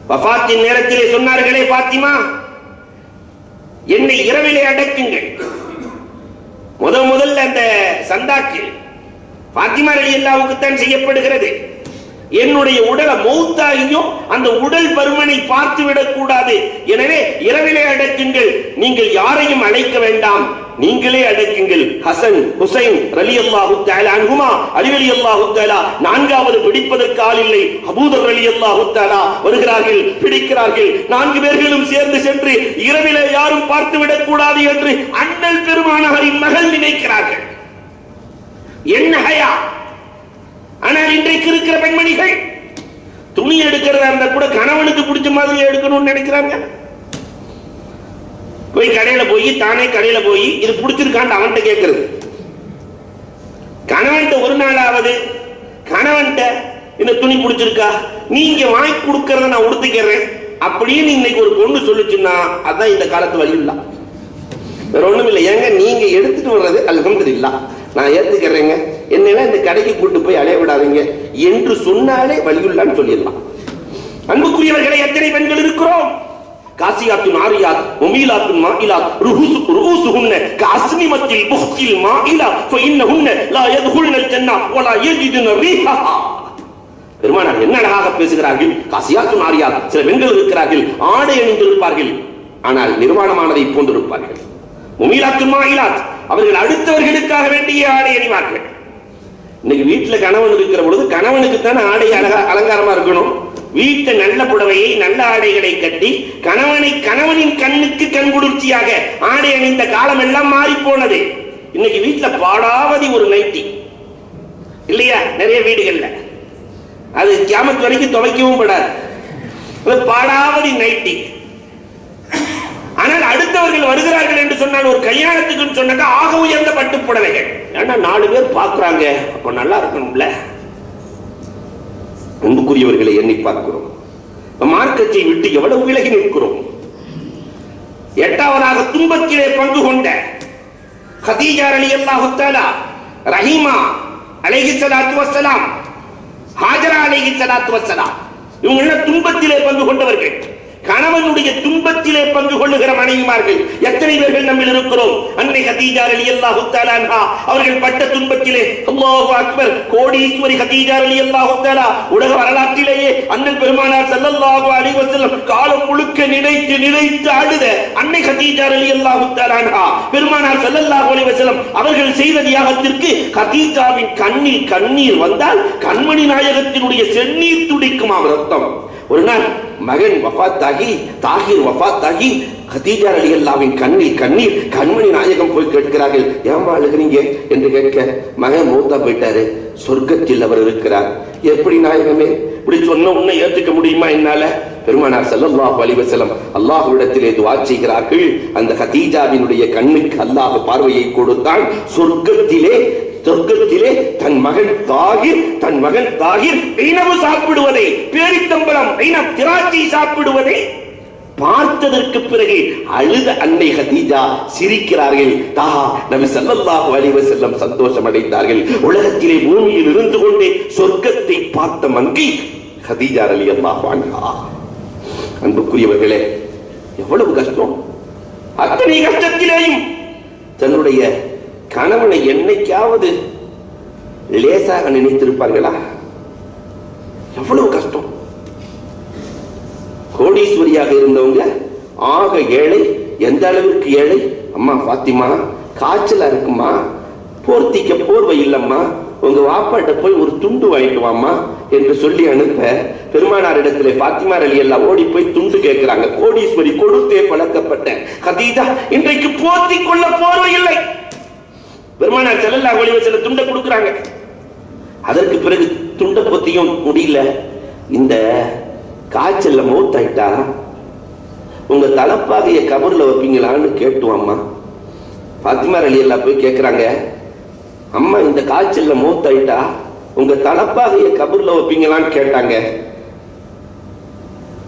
Speaker 1: வஃபாத்தின் நேரத்திலே சொன்னார்களே, ஃபாத்திமா என்னை இரவிலே அடக்குங்கள். முதல்ல அந்த சந்தாக்கு ஃபாத்திமா ரலியல்லாஹுக்கு தான் செய்யப்படுகிறது. என்னுடைய உடலை மௌத்தாகியும் அந்த உடல் பருமனை பார்த்து விடக் கூடாது, எனவே இரவிலே அடக்குங்கள், நீங்கள் யாரையும் அழைக்க வேண்டாம், நீங்களே அடக்குங்கள். ஹசன் ஹுசைன் ரலியல்லாஹு தஆலா அன்ஹுமா, அலி ரலியல்லாஹு தஆலா 4வது பிடிப்பதற்கு ஆள் இல்லை. அபூதர் ரலியல்லாஹு தஆலா வருகிறார்கள், பிடிக்கிறார்கள். 4 பேர்களும் சேர்ந்து சென்று இரவிலே யாரும் பார்த்து விடக் கூடாது என்று அண்ணல் பெருமானாரின் மகள் நினைக்கிறார்கள். என்ன ஹயா! ஆனால் இன்றைக்கு இருக்கிற பெண்மணிகள் துணி எடுக்கிறதா இருந்தா கூட கணவனுக்கு பிடிச்ச மாதிரி எடுக்கணும்னு நினைக்கிறாங்க. போய் கடையில போய் தானே கடையில போய் இது பிடிச்சிருக்கான்னு அவன்கிட்ட கேட்கறது. கணவன்கிட்ட ஒரு நாளாவது கணவன்கிட்ட இந்த துணி பிடிச்சிருக்கா, நீங்க வாங்கி கொடுக்கறத நான் உடுத்திக்கிறேன் அப்படின்னு இன்னைக்கு ஒரு பொண்ணு சொல்லுச்சுன்னா அதான் இந்த காலத்து வழி இல்ல, வேற ஒண்ணும் இல்லை. ஏங்க நீங்க எடுத்துட்டு வர்றது அல்ஹம்துலில்லாஹ், நான் ஏத்துக்கிறேங்க, என்ன இந்த கடைக்கு கூட்டு போய் அலைய விடாதீங்க என்று சொன்னாலே வலியுள்ளான்னு சொல்லிடலாம். அன்புக்குரியவர்களை, எத்தனை பெண்கள் இருக்கிறோம்? காசியாத்துன் ஆரியாத், முமீலாத்துன் மாயிலாத், ரூசுஹுன்ன கஅஸ்னிமத்தில் புஹ்தில் மாயிலா ஃபஇன்னஹுன்ன லா யத்ஹுல்னல் ஜன்னah வலா யஜிதுன ரீஹஹா. பெருமானார் என்ன அழகாக பேசுகிறார்கள். காசியாத்துன் ஆரியாத், சில பெண்கள் இருக்கிறார்கள், ஆடை அணிந்திருப்பார்கள், ஆனால் நிர்வாணமானதை போன்றிருப்பார்கள். முமீலாத்துன் மாயிலாத், அவர்கள் அடுத்தவர்களுக்காக வேண்டிய ஆடை அணிவார்கள். இன்னைக்கு வீட்டுல கணவன் இருக்கிற பொழுது கணவனுக்கு தானே ஆடை அலங்காரமா இருக்கணும். வீட்டை நல்ல புடவையை நல்ல ஆடைகளை கட்டி கணவனின் கண்ணுக்கு கண்குளிர்ச்சியாக ஆடை அணிந்த காலம் எல்லாம் மாறி போனது. இன்னைக்கு வீட்டுல பாடாவதி ஒரு நைட்டி இல்லையா? நிறைய வீடுகள்ல அது கியாமத் வரைக்கும் துவைக்கவும் படாது, பாடாவதி நைட்டி. ஆனால் அடுத்தவர்கள் வருகிறார்கள் என்று சொன்னால், ஒரு கல்யாணத்துக்கு சொன்னாக்க ஆக உயர்ந்த பட்டு புடவைகள். ஏன்னா 4 பேர் பார்க்கிறாங்க, அப்ப நல்லா இருக்கணும்ல. அன்புக்குரியவர்களை எண்ணி பார்க்கிறோம், மார்க்கத்தை விட்டு எவ்வளவு விலகி நிற்கிறோம். 8வதாக துன்பத்திலே பங்கு கொண்ட கதீஜா ரலியல்லாஹு தஆலா, ரஹீமா அலைஹிஸ்ஸலாத்து வஸ்ஸலாம், ஹாஜரா அலைஹிஸ்ஸலாத்து வஸ்ஸலாம், இவங்க துன்பத்திலே பங்கு கொண்டவர்கள். கணவனுடைய துன்பத்திலே பங்கு கொள்ளுகிற மனைவிமார்கள் எத்தனை பேர்கள் நம்மில் இருக்கிறோம்? அன்னை கதீஜா ரலியல்லாஹு தஆலா அன்ஹா அவர்கள் பட்ட துன்பத்திலே, அல்லாஹு அக்பர், கோடீஸ்வரி கதீஜா ரலியல்லாஹு தஆலா உலக வரலாற்றிலேயே அண்ணல் பெருமானார் ஸல்லல்லாஹு அலைஹி வஸல்லம் காலம் முழுக்க நினைத்து நினைத்து அழுத அன்னை கதீஜா ரலியல்லாஹு தஆலா அன்ஹா, பெருமானார் ஸல்லல்லாஹு அலைஹி வஸல்லம் அவர்கள் செய்த தியாகத்திற்கு கதீஜாவின் கண்ணில் கண்ணீர் வந்தால் கண்மணி நாயகத்தினுடைய செந்நீர் துடிக்குமாம் ரத்தம். ஒரு நாள்
Speaker 2: மகன் வஃபாத்தாகி தாஹிர் வஃபாத்தாகி கதீஜா ரலியல்லாஹுவின் கண்ணில் கண்ணீர். கண்மணி நாயகம் போய் கேட்கிறார்கள், ஏமா அழுகிறீங்க என்று கேட்க, மகன் மூத்தா போயிட்டாரு, சொர்க்கத்தில் அவர் இருக்கிறார். எப்படி நாயகமே இப்படி சொன்ன உன்னை ஏற்றுக்க முடியுமா என்னால? பெருமானார் ஸல்லல்லாஹு அலைஹி வஸல்லம் அல்லாஹ்விடத்திலே துஆ செய்கிறார்கள். அந்த கதீஜாவினுடைய கண்ணுக்கு அல்லாஹ் பார்வையை கொடுத்தான். சொர்க்கத்திலே தன் மகன் தாகிர் இனவு சாப்பிடுவதை, பேரித்தம்பலம் இனம் திராட்சை சாப்பிடுவதை பார்த்ததற்கு பிறகு அழுத அன்னை கதீஜா சிரிக்கிறார்கள். நபி ஸல்லல்லாஹு அலைஹி வஸல்லம் சந்தோஷம் அடைந்தார்கள். உலகத்திலே பூமியில் இருந்து கொண்டே சொர்க்கத்தை பார்த்த மங்கை கதீஜா ரலியல்லாஹு அன்ஹா. அன்புக்குரியவர்களே, எவ்வளவு கஷ்டம்! அத்தனை கஷ்டத்திலேயும் தன்னுடைய கணவனை என்னைக்காவது லேசாக நினைத்திருப்பார்களா? எவ்வளவு கஷ்டம்! கோடீஸ்வரியாக இருந்தவங்க ஆக ஏழை. எந்த அளவிற்கு ஏழை? அம்மா பாத்திமா, காய்ச்சலா இருக்குமா, போர்த்திக்க போர்வை இல்லம்மா, உங்க வாப்பாட்ட போய் ஒரு துண்டு வாங்கிட்டு வாமா என்று சொல்லி அனுப்ப, பெருமானார் இடத்துல பாத்திமா ரலியல்லாஹு ஓடி போய் துண்டு கேட்கிறாங்க. கோடீஸ்வரி, கொடுத்தே பழக்கப்பட்ட கதீஜா இன்றைக்கு போர்த்தி கொள்ள போர்வை இல்லை. பெருமானார் ஸல்லல்லாஹு அலைஹி வஸல்லம் துண்டை கொடுக்குறாங்க. அதற்கு பிறகு துண்டை பொத்தியும் முடியல. இந்த காய்ச்சல்ல மௌத்தாயிட்டா உங்க தலப்பாகைய கபர்ல வைப்பீங்களான்னு கேட்டுவாம்மா. பாத்திமா ரலியல்லாஹு போய் கேட்கிறாங்க, அம்மா இந்த காய்ச்சல்ல மௌத்தாயிட்டா உங்க தலப்பாகைய கபர்ல வைப்பீங்களான்னு கேட்டாங்க.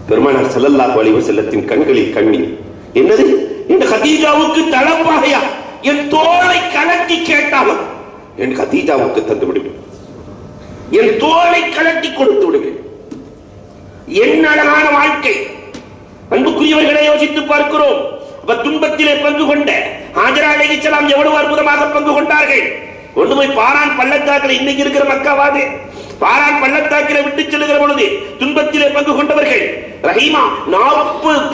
Speaker 2: பெருமானார் ஸல்லல்லாஹு அலைஹி வஸல்லத்தின் கண்களில் கண்ணீர். என்னது? இந்த கதீஜாவுக்கு தலப்பாகையா? என் தோளை கலட்டி கேட்டாலும் என் கதீஜாவுக்கு தந்து விடுவேன், என் தோளை கலட்டி கொடுத்து விடுவேன். என்ன அழகான வாழ்க்கை! அன்புக்குரியவர்களை யோசித்து பார்க்கிறோம். துன்பத்திலே பங்கு கொண்ட ஹாஜரா அலைஹிஸ்ஸலாம் எவ்வளவு அற்புதமாக பங்கு கொண்டார்கள். கொண்டு போய் பாரான் பள்ளத்தாக்கில், இன்னைக்கு இருக்கிற மக்காவாது பாரான் பள்ளத்தாக்கில விட்டு செல்லுகிற பொழுது துன்பத்திலே பங்கு கொண்டவர்கள் ரஹீமா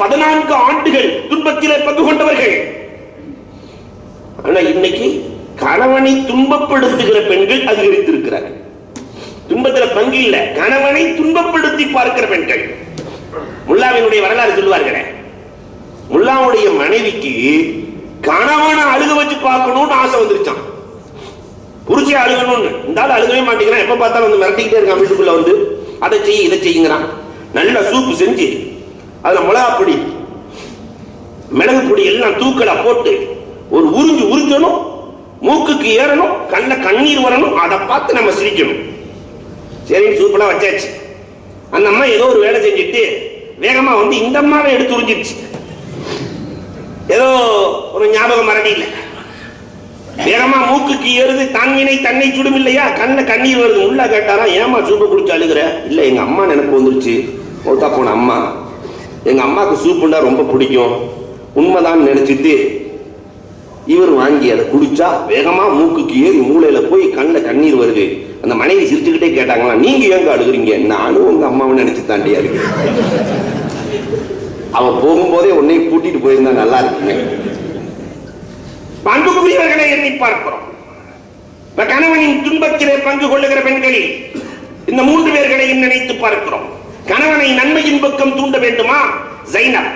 Speaker 2: 14 ஆண்டுகள் துன்பத்திலே பங்கு கொண்டவர்கள். ஆனா இன்னைக்கு கணவனை துன்பப்படுத்துகிற பெண்கள் அதிகரித்திருக்கிறார்கள். துன்பத்துல பங்கு இல்ல, கணவனை துன்பப்படுத்தி பார்க்கிற பெண்கள். முல்லாவினுடைய வரலாறு சொல்லுவார்களே, முல்லாவுடைய மனைவிக்கு கணவனை அழுக வச்சு பார்க்கணும்னு ஆசை வந்துருச்சான். புருஷன் அழுகணும்னு. இந்த ஆள் அழுகவே மாட்டேங்கிறான், எப்ப பார்த்தாலும் வந்து மிரட்டிக்கிட்டே இருக்கான். வீட்டுக்குள்ள வந்து அதை செய்ய இதை செய்யுங்கிறான். நல்ல சூப்பு செஞ்சு அதுல மிளகா பொடி மிளகு பொடி எல்லாம் தூக்கலா போட்டு ஒரு உறிஞ்சணும், மூக்குக்கு ஏறணும், கண்ட கண்ணீர் வரணும், அதை பார்த்து நம்ம சிரிக்கணும். சரி, சூப்பெல்லாம் வச்சாச்சு. அந்த அம்மா ஏதோ ஒரு வேலை செஞ்சுட்டு வேகமா வந்து இந்த அம்மாவை எடுத்து உறிஞ்சிருச்சு. ஏதோ ஒரு ஞாபகம் மறதி இல்லை, வேகமா மூக்குக்கு ஏறுது. தான்வினை தன்னை சுடும் இல்லையா, கண்ண கண்ணீர் வருது. உள்ள கேட்டாரா, ஏமா சூப்பை குடிச்சு அழுகிற? இல்ல, எங்க அம்மா எனக்கு வந்துருச்சு, மௌத்தா போன அம்மா, எங்க அம்மாவுக்கு சூப்புண்டா ரொம்ப பிடிக்கும், உண்மைதான் நினைச்சிட்டு இவர் வாங்கி அதை குடிச்சா வேகமா மூக்குக்கு ஏறி மூளையில போய் கண்ணுல கண்ணீர் வருது. அந்த மனைவி சிரிச்சுக்கிட்டே கேட்டாங்களா, நீங்க ஏங்க அழுகுறீங்க? நானும் உங்க அம்மாவை நினைச்சு தாண்டியா இருக்கு. அவன் போகும்போதே உன்னை கூட்டிட்டு போயிருந்தா நல்லா இருக்குங்க. அன்புக்குரியவர்களை எண்ணி பார்க்கிறோம். கணவனின் துன்பத்திலே பங்கு கொள்ளுகிற பெண்களில் இந்த 3 பேர்களையும் நினைத்து பார்க்கிறோம். கணவனை நன்மையின் பக்கம் தூண்ட வேண்டுமா? ஜைனப்,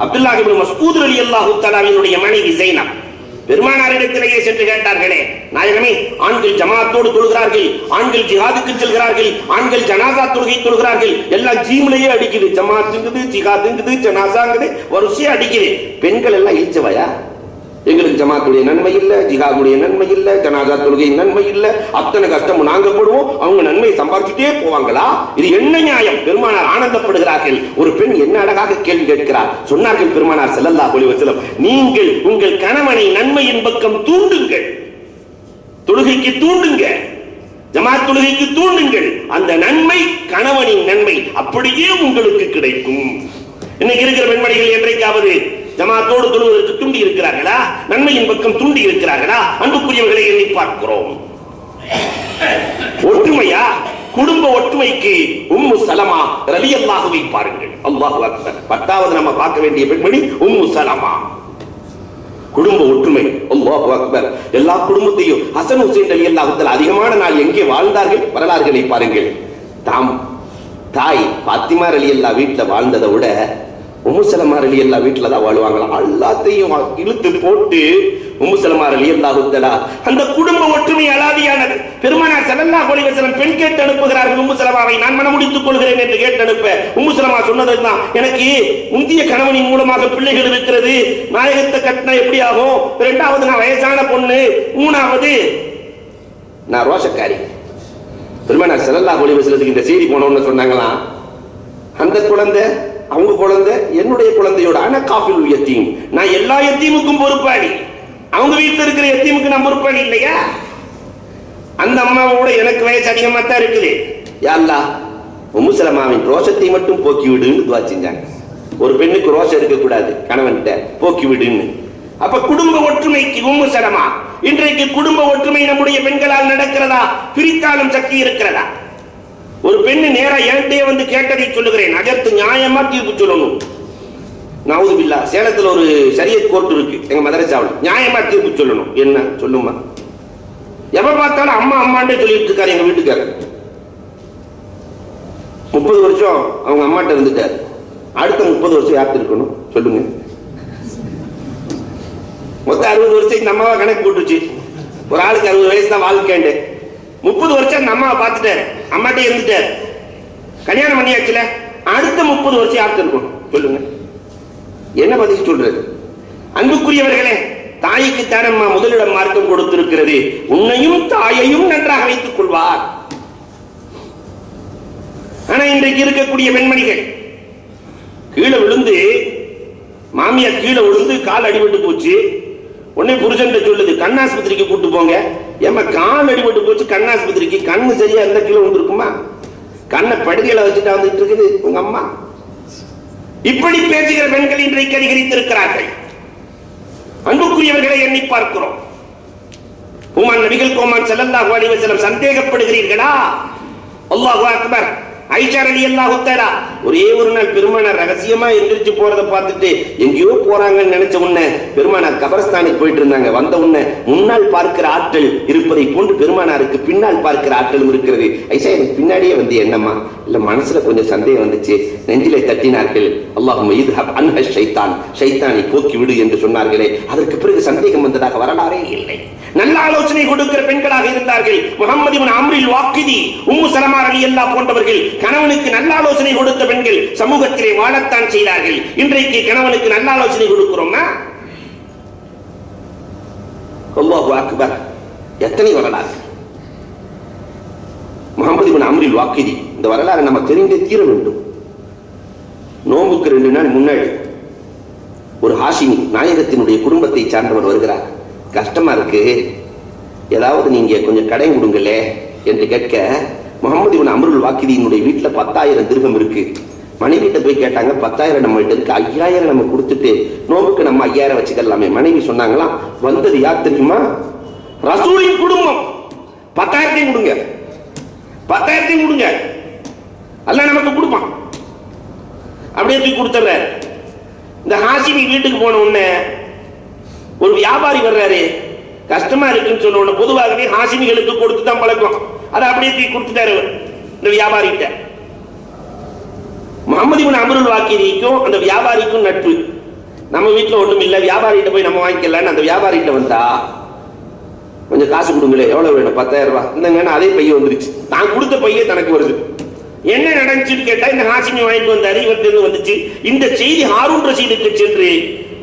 Speaker 2: அப்துல்லாஹ் இப்னு மஸ்ஊத் ரலியல்லாஹு தஆலாவினுடைய மனைவி ஜைனப் பெருமானாரிடத்திலேயே சென்று கேட்டார்களே, நாயகமே, ஆண்கள் ஜமாத்தோடு தொழுகிறார்கள், ஆண்கள் ஜிஹாதுக்கு செல்கிறார்கள், ஆண்கள் ஜனாசா தொழுகை தொழுகிறார்கள், எல்லாம் ஜீம்லயே அடிக்குது, ஜமாத்துங்குது, ஜிஹாதுங்குது, ஜனாசாங்குது, வரிசையா அடிக்குது. பெண்கள் எல்லாம் இழிச்சவையா? எங்களுக்கு ஜமாத்துடைய நன்மை இல்ல, ஜிஹாதுடைய நன்மை இல்ல, ஜனாசா தொழுகை நன்மை இல்ல, அத்தனை கஷ்டம் நாங்க போடுவோம், அவங்க நன்மையை சம்பாதிச்சுட்டே போவாங்களா? இது என்ன நியாயம்? பெருமானார் ஆனந்தப்படுகிறார்கள். ஒரு பெண் என்ன அழகாக கேள்வி கேட்கிறார். சொன்னார்கள் பெருமானார் ஸல்லல்லாஹு அலைஹி வஸல்லம், நீங்கள் உங்கள் கணவனை நன்மையின் பக்கம் தூண்டுங்கள், தொழுகைக்கு தூண்டுங்க, ஜமாத் தொழுகைக்கு தூண்டுங்கள். அந்த நன்மை கணவனின் நன்மை அப்படியே உங்களுக்கு கிடைக்கும். இன்னைக்கு இருக்கிற பெண்மணிகள் என்றைக்காவது ஜமாத்தோடு தொழுவதற்கு துண்டி இருக்கிறார்களா? நன்மையின் பக்கம் துண்டி இருக்கிறார்களா? அன்புக்குரியவர்களை எண்ணி பார்க்கிறோம். ஒற்றுமையா? குடும்ப ஒற்றுமைக்கு உம்மு சலமா ரலியல்லாஹுவை பாருங்கள். அல்லாஹு அக்பர். 10வது நம்ம பார்க்க வேண்டிய பெண்மணி உம்மு சலமா. குடும்ப ஒற்றுமை, அல்லாஹு அக்பர். எல்லா குடும்பத்தையும் ஹசன் ஹுசைன் ரலியல்லாஹு தஆலா அதிகமான நாள் எங்கே வாழ்ந்தார்கள்? வரலாறுகளை பாருங்கள். தாம் தாய் பாத்திமா ரலியல்லாஹு வீட்டுல வாழ்ந்ததை விட உம்மு சலமா ரலியல்லாஹு வீட்டுல தான் வாழ்வாங்களாம். எல்லாத்தையும் இழுத்து போட்டு உம்மு சலமா ரலியல்லாஹு தஆலா அந்த குடும்ப ஒற்றுமை அலாதியானது. பெருமானார் ஸல்லல்லாஹு அலைஹி வஸல்லம் பெண் கேட்டு அனுப்புகிறார்கள் உம்மு சலமாவை, நான் மனமுடித்துக் கொள்கிறேன் என்று கேட்டு அனுப்ப உம்மு சலமா சொன்னதுதான், எனக்கு முந்திய கணவனின் மூலமாக பிள்ளைகள் இருக்கிறது, நாயகத்தை கட்டினா எப்படி ஆகும், இரண்டாவது நான் வயசான பொண்ணு, மூணாவது நான் ரோஷக்காரி. பெருமானார் ஸல்லல்லாஹு அலைஹி வஸல்லத்துக்கு இந்த செய்தி போனோம்னு சொன்னாங்களாம், அந்த குழந்தை அவங்க குழந்தை என்னுடைய குழந்தையோட ஆனா காஃபில் யத்தீம், நான் எல்லா யத்தீமுக்கும் பொறுப்பாளி, அவங்க வீட்டில் இருக்கிற யத்தீமுக்கு நான் பொறுப்பாளி இல்லையா? அந்த அம்மாவோட எனக்கு வயசு அதிகமா தான் இருக்குது. யா அல்லாஹ் உம்மு சலமாவின் ரோஷத்தை மட்டும் போக்கி விடுன்னு துஆ செஞ்சாங்க. ஒரு பெண்ணுக்கு ரோஷம் இருக்கக்கூடாது, கணவன்கிட்ட போக்கி விடுன்னு. அப்ப குடும்ப ஒற்றுமைக்கு உம்மு சலமா. இன்றைக்கு குடும்ப ஒற்றுமை நம்முடைய பெண்களால் நடக்கிறதா? பிரித்தாலும் சக்தி இருக்கிறதா? ஒரு பெண்ணு நேரா என்கிட்டே வந்து கேட்டதை சொல்லுகிறேன், அதற்கு நியாயமா தீர்ப்பு சொல்லணும். நவுது பில்லா, சேலத்துல ஒரு ஷரியத் கோர்ட் இருக்கு எங்க மதரசாவில், நியாயமா தீர்ப்பு சொல்லணும். என்ன சொல்லுமா? எப்ப பார்த்தாலும் அம்மா அம்மாண்டே சொல்லிட்டு இருக்காரு எங்க வீட்டுக்காரர். 30 வருஷம் அவங்க அம்மாட்ட இருந்துட்டாரு, அடுத்த 30 வருஷம் யார்கிட்ட இருக்கணும் சொல்லுங்க? மொத்தம் 60 வருஷம் இந்த அம்மாவை கணக்கு போட்டுச்சு. ஒரு ஆளுக்கு 60 வயசு தான் வாழ்க்கைண்டு. 30 வருஷம் அந்த அம்மாவை பார்த்துட்டாரு, அம்மாட்டே இருந்துட்டாரு, கல்யாணம் பண்ணியாச்சுல, அடுத்த 30 வருஷம் யார்கிட்ட இருக்கும் சொல்லுங்க? என்ன பதில் சொல்றது? அன்புக்குரியவர்களே, தாய்க்கு தானம்மா முதலிடம் மார்க்கம் கொடுத்திருக்கிறது. உன்னையும் தாயையும் நன்றாக வைத்துக் கொள்வார். ஆனா இன்றைக்கு இருக்கக்கூடிய பெண்மணிகள் கீழே விழுந்து, மாமியார் கீழே விழுந்து கால் அடிபட்டு போச்சு, உடனே புருஷன் சொல்லுது கண்ணாஸ்பத்திரிக்கு கூட்டு போங்க. ஏமா கால் அடிபட்டு போச்சு கண்ணாஸ்பத்திரிக்கு, கண்ணு சரியா இருந்தா கீழே வந்துருக்குமா? கண்ணை படுகையில வச்சுட்டா வந்துட்டு இருக்குது உங்க அம்மா. இப்படி பேசுகிற பெண்கள் இன்றைக்கு அதிகரித்திருக்கிறார்கள். அன்புக்குரியவர்களை எண்ணி பார்க்கிறோம். உமான் நபிகள் கோமான் ஸல்லல்லாஹு அலைஹி வஸல்லம் சந்தேகப்படுகிறீர்களா? அல்லாஹு அக்பர். ஐஷா ரலியல்லாஹு தஆலா ஒரே ஒரு நாள் பெருமானார் ரகசியமா எந்திரிச்சு போறதை பார்த்துட்டு எங்கேயோ போறாங்கன்னு நினைச்ச உடனே பெருமானார் கபரஸ்தானுக்கு போயிட்டு இருந்தாங்க. வந்த உடனே முன்னால் பார்க்கிற ஆற்றல் இருப்பதை போன்று பெருமானாருக்கு பின்னால் பார்க்கிற ஆற்றலும் இருக்கிறது. ஐஷா எனக்கு பின்னாடியே வந்து என்னம்மா? இல்ல மனசுல கொஞ்சம் சந்தேகம் வந்துச்சு, நெஞ்சிலே தட்டினார்கள். அல்லாஹும்ம இத்ஹப் அன்ஹ ஷைத்தான், ஷைத்தானை போக்கி விடு என்று சொன்னார்களே, அதற்கு பிறகு சந்தேகம் வந்ததாக வரலாறே இல்லை. நல்ல ஆலோசனை கொடுக்கிற பெண்களாக இருந்தார்கள். முஹம்மது இப்னு அம்ரில் வாக்கிதி, உம்மு சலமா ரலியல்லாஹு போன்றவர்கள் கணவனுக்கு நல்ல ஆலோசனை கொடுத்த பெண்கள் சமூகத்திலே வாழத்தான் செய்தார்கள். இன்றைக்கு கணவனுக்கு நல்ல ஆலோசனை கொடுக்கிறோமா? அல்லாஹு அக்பர். எத்தனை வரலாறு! முஹம்மது இப்னு அம்ரில் வாக்கிதி, இந்த வரலாறு நம்ம தெரிந்தே தீர வேண்டும். நோம்புக்கு 2 நாள் முன்னாடி ஒரு ஹாஷிமி நாயகத்தினுடைய குடும்பத்தை சார்ந்தவர் வருகிறார். கஷ்டமா இருக்கு, ஏதாவது நீங்க கொஞ்சம் கடை கொடுங்களே என்று கேட்க, முஹம்மது இப்னு அம்ருல் வாக்கிதியினுடைய வீட்டுல 10,000 திர்ஹம் இருக்கு. மனைவிட்ட போய் கேட்டாங்க, 10,000 நம்ம கிட்ட இருக்கு, 5,000 நம்ம கொடுத்துட்டு நோம்புக்கு நம்ம 5,000 வச்சுக்கலாமே. மனைவி சொன்னாங்களாம், வந்தது யார் தெரியுமா? ரசூலின் குடும்பம். 10,000 கொடுங்க, 10,000 கொடுங்க, அல்லாஹ் நமக்கு கொடுப்பான். அப்படியே தூக்கி கொடுத்துற. இந்த ஹாஷிமி வீட்டுக்கு போன உடனே ஒரு வியாபாரி வர்றாரு, கஷ்டமா இருக்குன்னு சொன்ன உடனே பொதுவாகவே ஹாஷிமிகளுக்கு கொடுத்து தான் பழக்கம். அதை அப்படியே தூக்கி கொடுத்துட்டாரு இந்த வியாபாரி கிட்ட. முஹம்மது இப்னு அம்ருல் வாக்கிதிக்கும் அந்த வியாபாரிக்கும் நட்பு. நம்ம வீட்டுல ஒண்ணும் இல்ல, வியாபாரிகிட்ட போய் நம்ம வாங்கிக்கலான்னு அந்த வியாபாரிகிட்ட வந்தா, கொஞ்சம் காசு கொடுங்களே, எவ்வளவு வேணும்? 10,000 ரூபாய். இந்தங்கன்னா அதே பைய வந்துருச்சு, நான் கொடுத்த பையே தனக்கு வருது. என்ன நடந்துச்சுன்னு கேட்டா, இந்த ஹாஷிமி வாங்கிட்டு வந்தாரு, இவர்கிட்ட வந்துச்சு. இந்த செய்தி ஹாரூன் ரஷீதுக்கு சென்று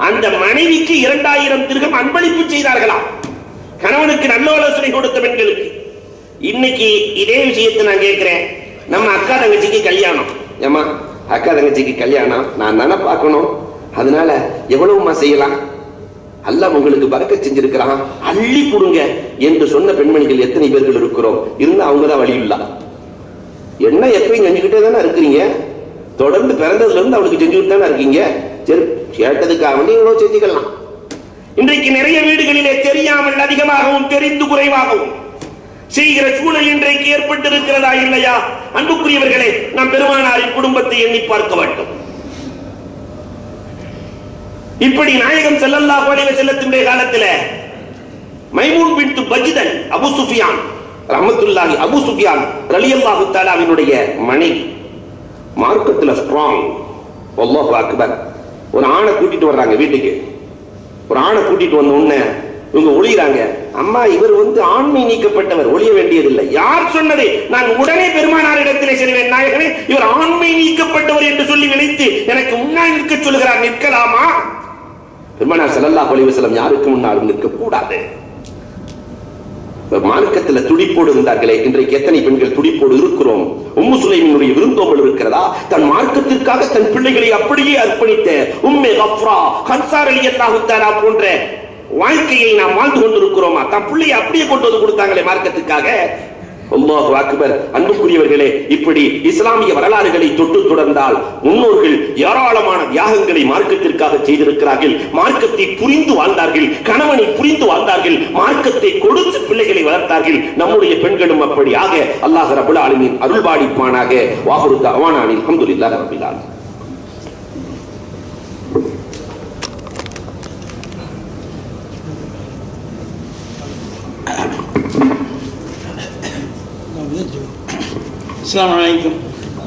Speaker 2: அந்த மனைவிக்கு 2,000 திர்ஹம் அன்பளிப்பு செய்தார்களாம், கணவனுக்கு நல்ல ஆலோசனை கொடுத்த பெண்களுக்கு. இன்னைக்கு இதே விஷயத்தை நான் கேட்கிறேன், நம்ம அக்கா தங்கச்சிக்கு கல்யாணம். ஏமா அக்கா தங்கச்சிக்கு கல்யாணம் நான் தானே பார்க்கணும், அதனால எவ்வளவுமா செய்யலாம், அல்லாஹ் உங்களுக்கு பரக்கத் செஞ்சிருக்கிறான், அள்ளி கொடுங்க என்று சொன்ன பெண்மணிகள் எத்தனை பேர்கள் இருக்கிறோம்? இருந்தா அவங்க தான் வழி இல்ல. என்ன எப்பயும் செஞ்சுக்கிட்டே தானே இருக்கிறீங்க, தொடர்ந்து பிறந்ததுல இருந்து அவளுக்கு செஞ்சுக்கிட்டு தானே இருக்கீங்க. சரி, கேட்டதுக்காக வேண்டி இவ்வளவு செஞ்சுக்கலாம். இன்றைக்கு நிறைய வீடுகளிலே தெரியாமல் அதிகமாகவும் தெரிந்து குறைவாகவும் செய்கிற சூழல் இன்றைக்கு ஏற்பட்டிருக்கிறதா இல்லையா? அன்புக்குரியவர்களே, நாம் பெருமானாரின் குடும்பத்தை எண்ணி பார்க்க வேண்டும். இப்படி நாயகம் ஸல்லல்லாஹு அலைஹி வஸல்லத்தினுடைய காலத்தில் மைமூன் பின்த் பஜ்தல் அபூ சுஃபியான் ரஹ்மத்துல்லாஹி அபூ சுஃபியான் ரலியல்லாஹு தஆலாவினுடைய மனைவி, மார்க்கத்துல ஸ்ட்ராங். அல்லாஹ் அக்பர். ஒரு ஆணை கூட்டிட்டு வர்றாங்க வீட்டுக்கு. ஒரு ஆணை கூட்டிட்டு வந்த உடனே இவங்க ஒளிகிறாங்க. அம்மா, இவர் ஆண்மை நீக்கப்பட்டவர், ஒளிய வேண்டியதில்லை. யார் சொன்னது? நான் உடனே பெருமானாரிடத்திலே செல்வேன். நாயகனே, இவர் ஆண்மை நீக்கப்பட்டவர் என்று சொல்லி நினைத்து எனக்கு முன்னால் நிற்க சொல்கிறார். நிற்கலாமா? பெருமானார் ஸல்லல்லாஹு அலைஹி வஸல்லம் யாருக்கு முன்னால் நிற்க கூடாது. மார்க்கத்துல துடிப்போடு இருந்தார்களே, இன்றைக்கு எத்தனை பெண்கள் துடிப்போடு இருக்கிறோம்? உம்மு சுலைமினுடைய விருந்தோம்பல் இருக்கிறதா? தன் மார்க்கத்திற்காக தன் பிள்ளைகளை அப்படியே அர்ப்பணித்த உம்மே கஃப்ரா, ஹன்சார் ரலியல்லாஹு தஆலா போன்ற வாழ்க்கையை நாம் வாழ்ந்து கொண்டிருக்கிறோமா? தன் பிள்ளையை அப்படியே கொண்டு வந்து கொடுத்தாங்களே மார்க்கத்துக்காக. அல்லாஹு அக்பர். அன்புக்குரியவர்களே, இப்படி இஸ்லாமிய வரலாறுகளை தொட்டு தொடர்ந்தால் முன்னோர்கள் ஏராளமான தியாகங்களை மார்க்கத்திற்காக செய்திருக்கிறார்கள். மார்க்கத்தை புரிந்து வாழ்ந்தார்கள், கணவனை புரிந்து வாழ்ந்தார்கள், மார்க்கத்தை கொடுத்து பிள்ளைகளை வளர்த்தார்கள். நம்முடைய பெண்களும் அப்படியாக அல்லாஹ் ரப்பல் ஆலமீன் அருள்பாலிப்பானாக. வாஹிரு தஅவானா அல்ஹம்துலில்லாஹி ரப்பில் ஆலமீன்.
Speaker 3: அஸ்ஸலாமு அலைக்கும்.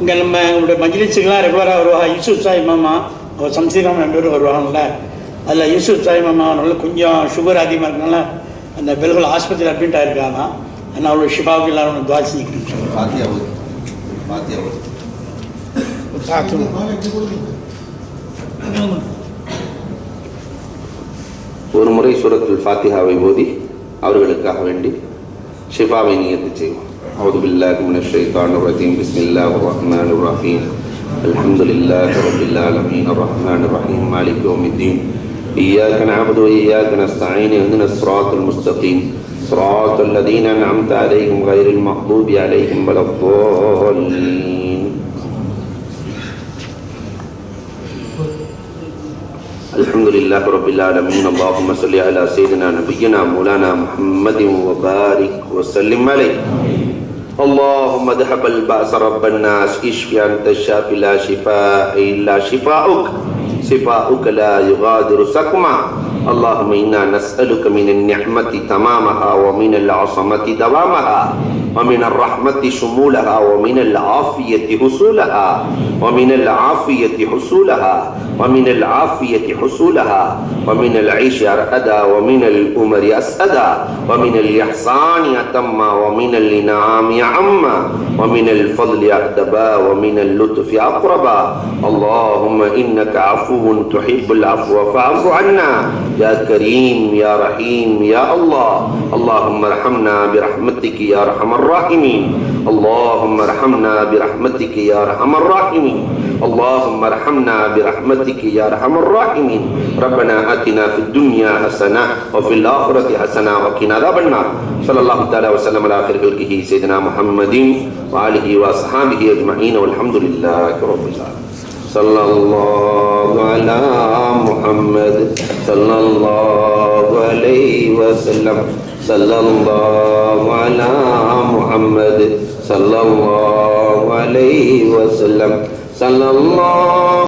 Speaker 3: இங்கே நம்ம எங்களுடைய மஜ்லிஸுக்கெல்லாம் ரெகுலராக வருவாங்க. யூசுப் சாய் மாமா, அவர் சம்சீராம் 2 பேரும் வருவாங்கல்ல. அதில் யூசுப் சாய் மாமா அவனால கொஞ்சம் சுகர் அதிகமாக இருக்கனால அந்த பெல்கள் ஆஸ்பத்திரியில் அட்மிட் ஆகிருக்காங்க. ஆனால் அவருடைய ஷிஃபாவுக்கு எல்லாரும் துவா செஞ்சுக்கிறேன்.
Speaker 2: ஒரு முறை சூரத்துல் ஃபாத்திஹாவை ஓதி அவர்களுக்காக வேண்டி ஷிஃபாவை நியத்து செய்வோம். அவுது பில்லாஹி மினஷ் ஷைத்தானிர் ரஜீம். பிஸ்மில்லாஹிர் ரஹ்மானிர் ரஹீம். அல்ஹம்துலில்லாஹி ரப்பில் ஆலமீன் அர்ரஹ்மானிர் ரஹீம் மாலிகி யௌமிddin. இய்யாக நஅபுது வ இய்யாக நஸ்தஈன். இஹ்தினஸ் ஸிராத்தல் முஸ்தகீம். ஸிராத்தல் லதீன அன்அம்த அலைஹிம் கைரில் மக்தூபி அலைஹிம் வலத்-ضالين. الحمدلله رب العالمين. اللهم صل على سيدنا نبينا مولانا محمد وبارك وسلم عليه. اللهم ذهب البأس رب الناس اشف أنت الشافي لا شفاء إلا شفاؤك شفاؤك لا يغادر سقما. اللهم إنا نسألك من النعمة تمامها ومن العصمة دوامها ومن الرحمة شمولها ومن العافية حصولها ومن العافية حصولها ومن العافية حصولها ومن العيش أرأدا ومن الأمر أسأدا ومن الإحسان أتما ومن الإنعام عما ومن الفضل أهدبا ومن اللطف أقربا. اللهم إنك عفو تحب العفو فاعف عنا يا كريم يا رحيم يا الله. اللهم ارحمنا برحمتك يا أرحم الراحمين. اللهم ارحمنا برحمتك يا أرحم الراحمين. اللهم ارحمنا برحمتك يا أرحم الراحمين. ربنا آتنا في الدنيا حسنة وفي الآخرة حسنة وقنا عذاب النار. صلى الله تعالى وسلم على خير خلقه سيدنا محمد وآله وأصحابه أجمعين والحمد لله رب العالمين. صلى الله على محمد صلى الله عليه وسلم. صلى الله على محمد صلى الله عليه وسلم. صلى الله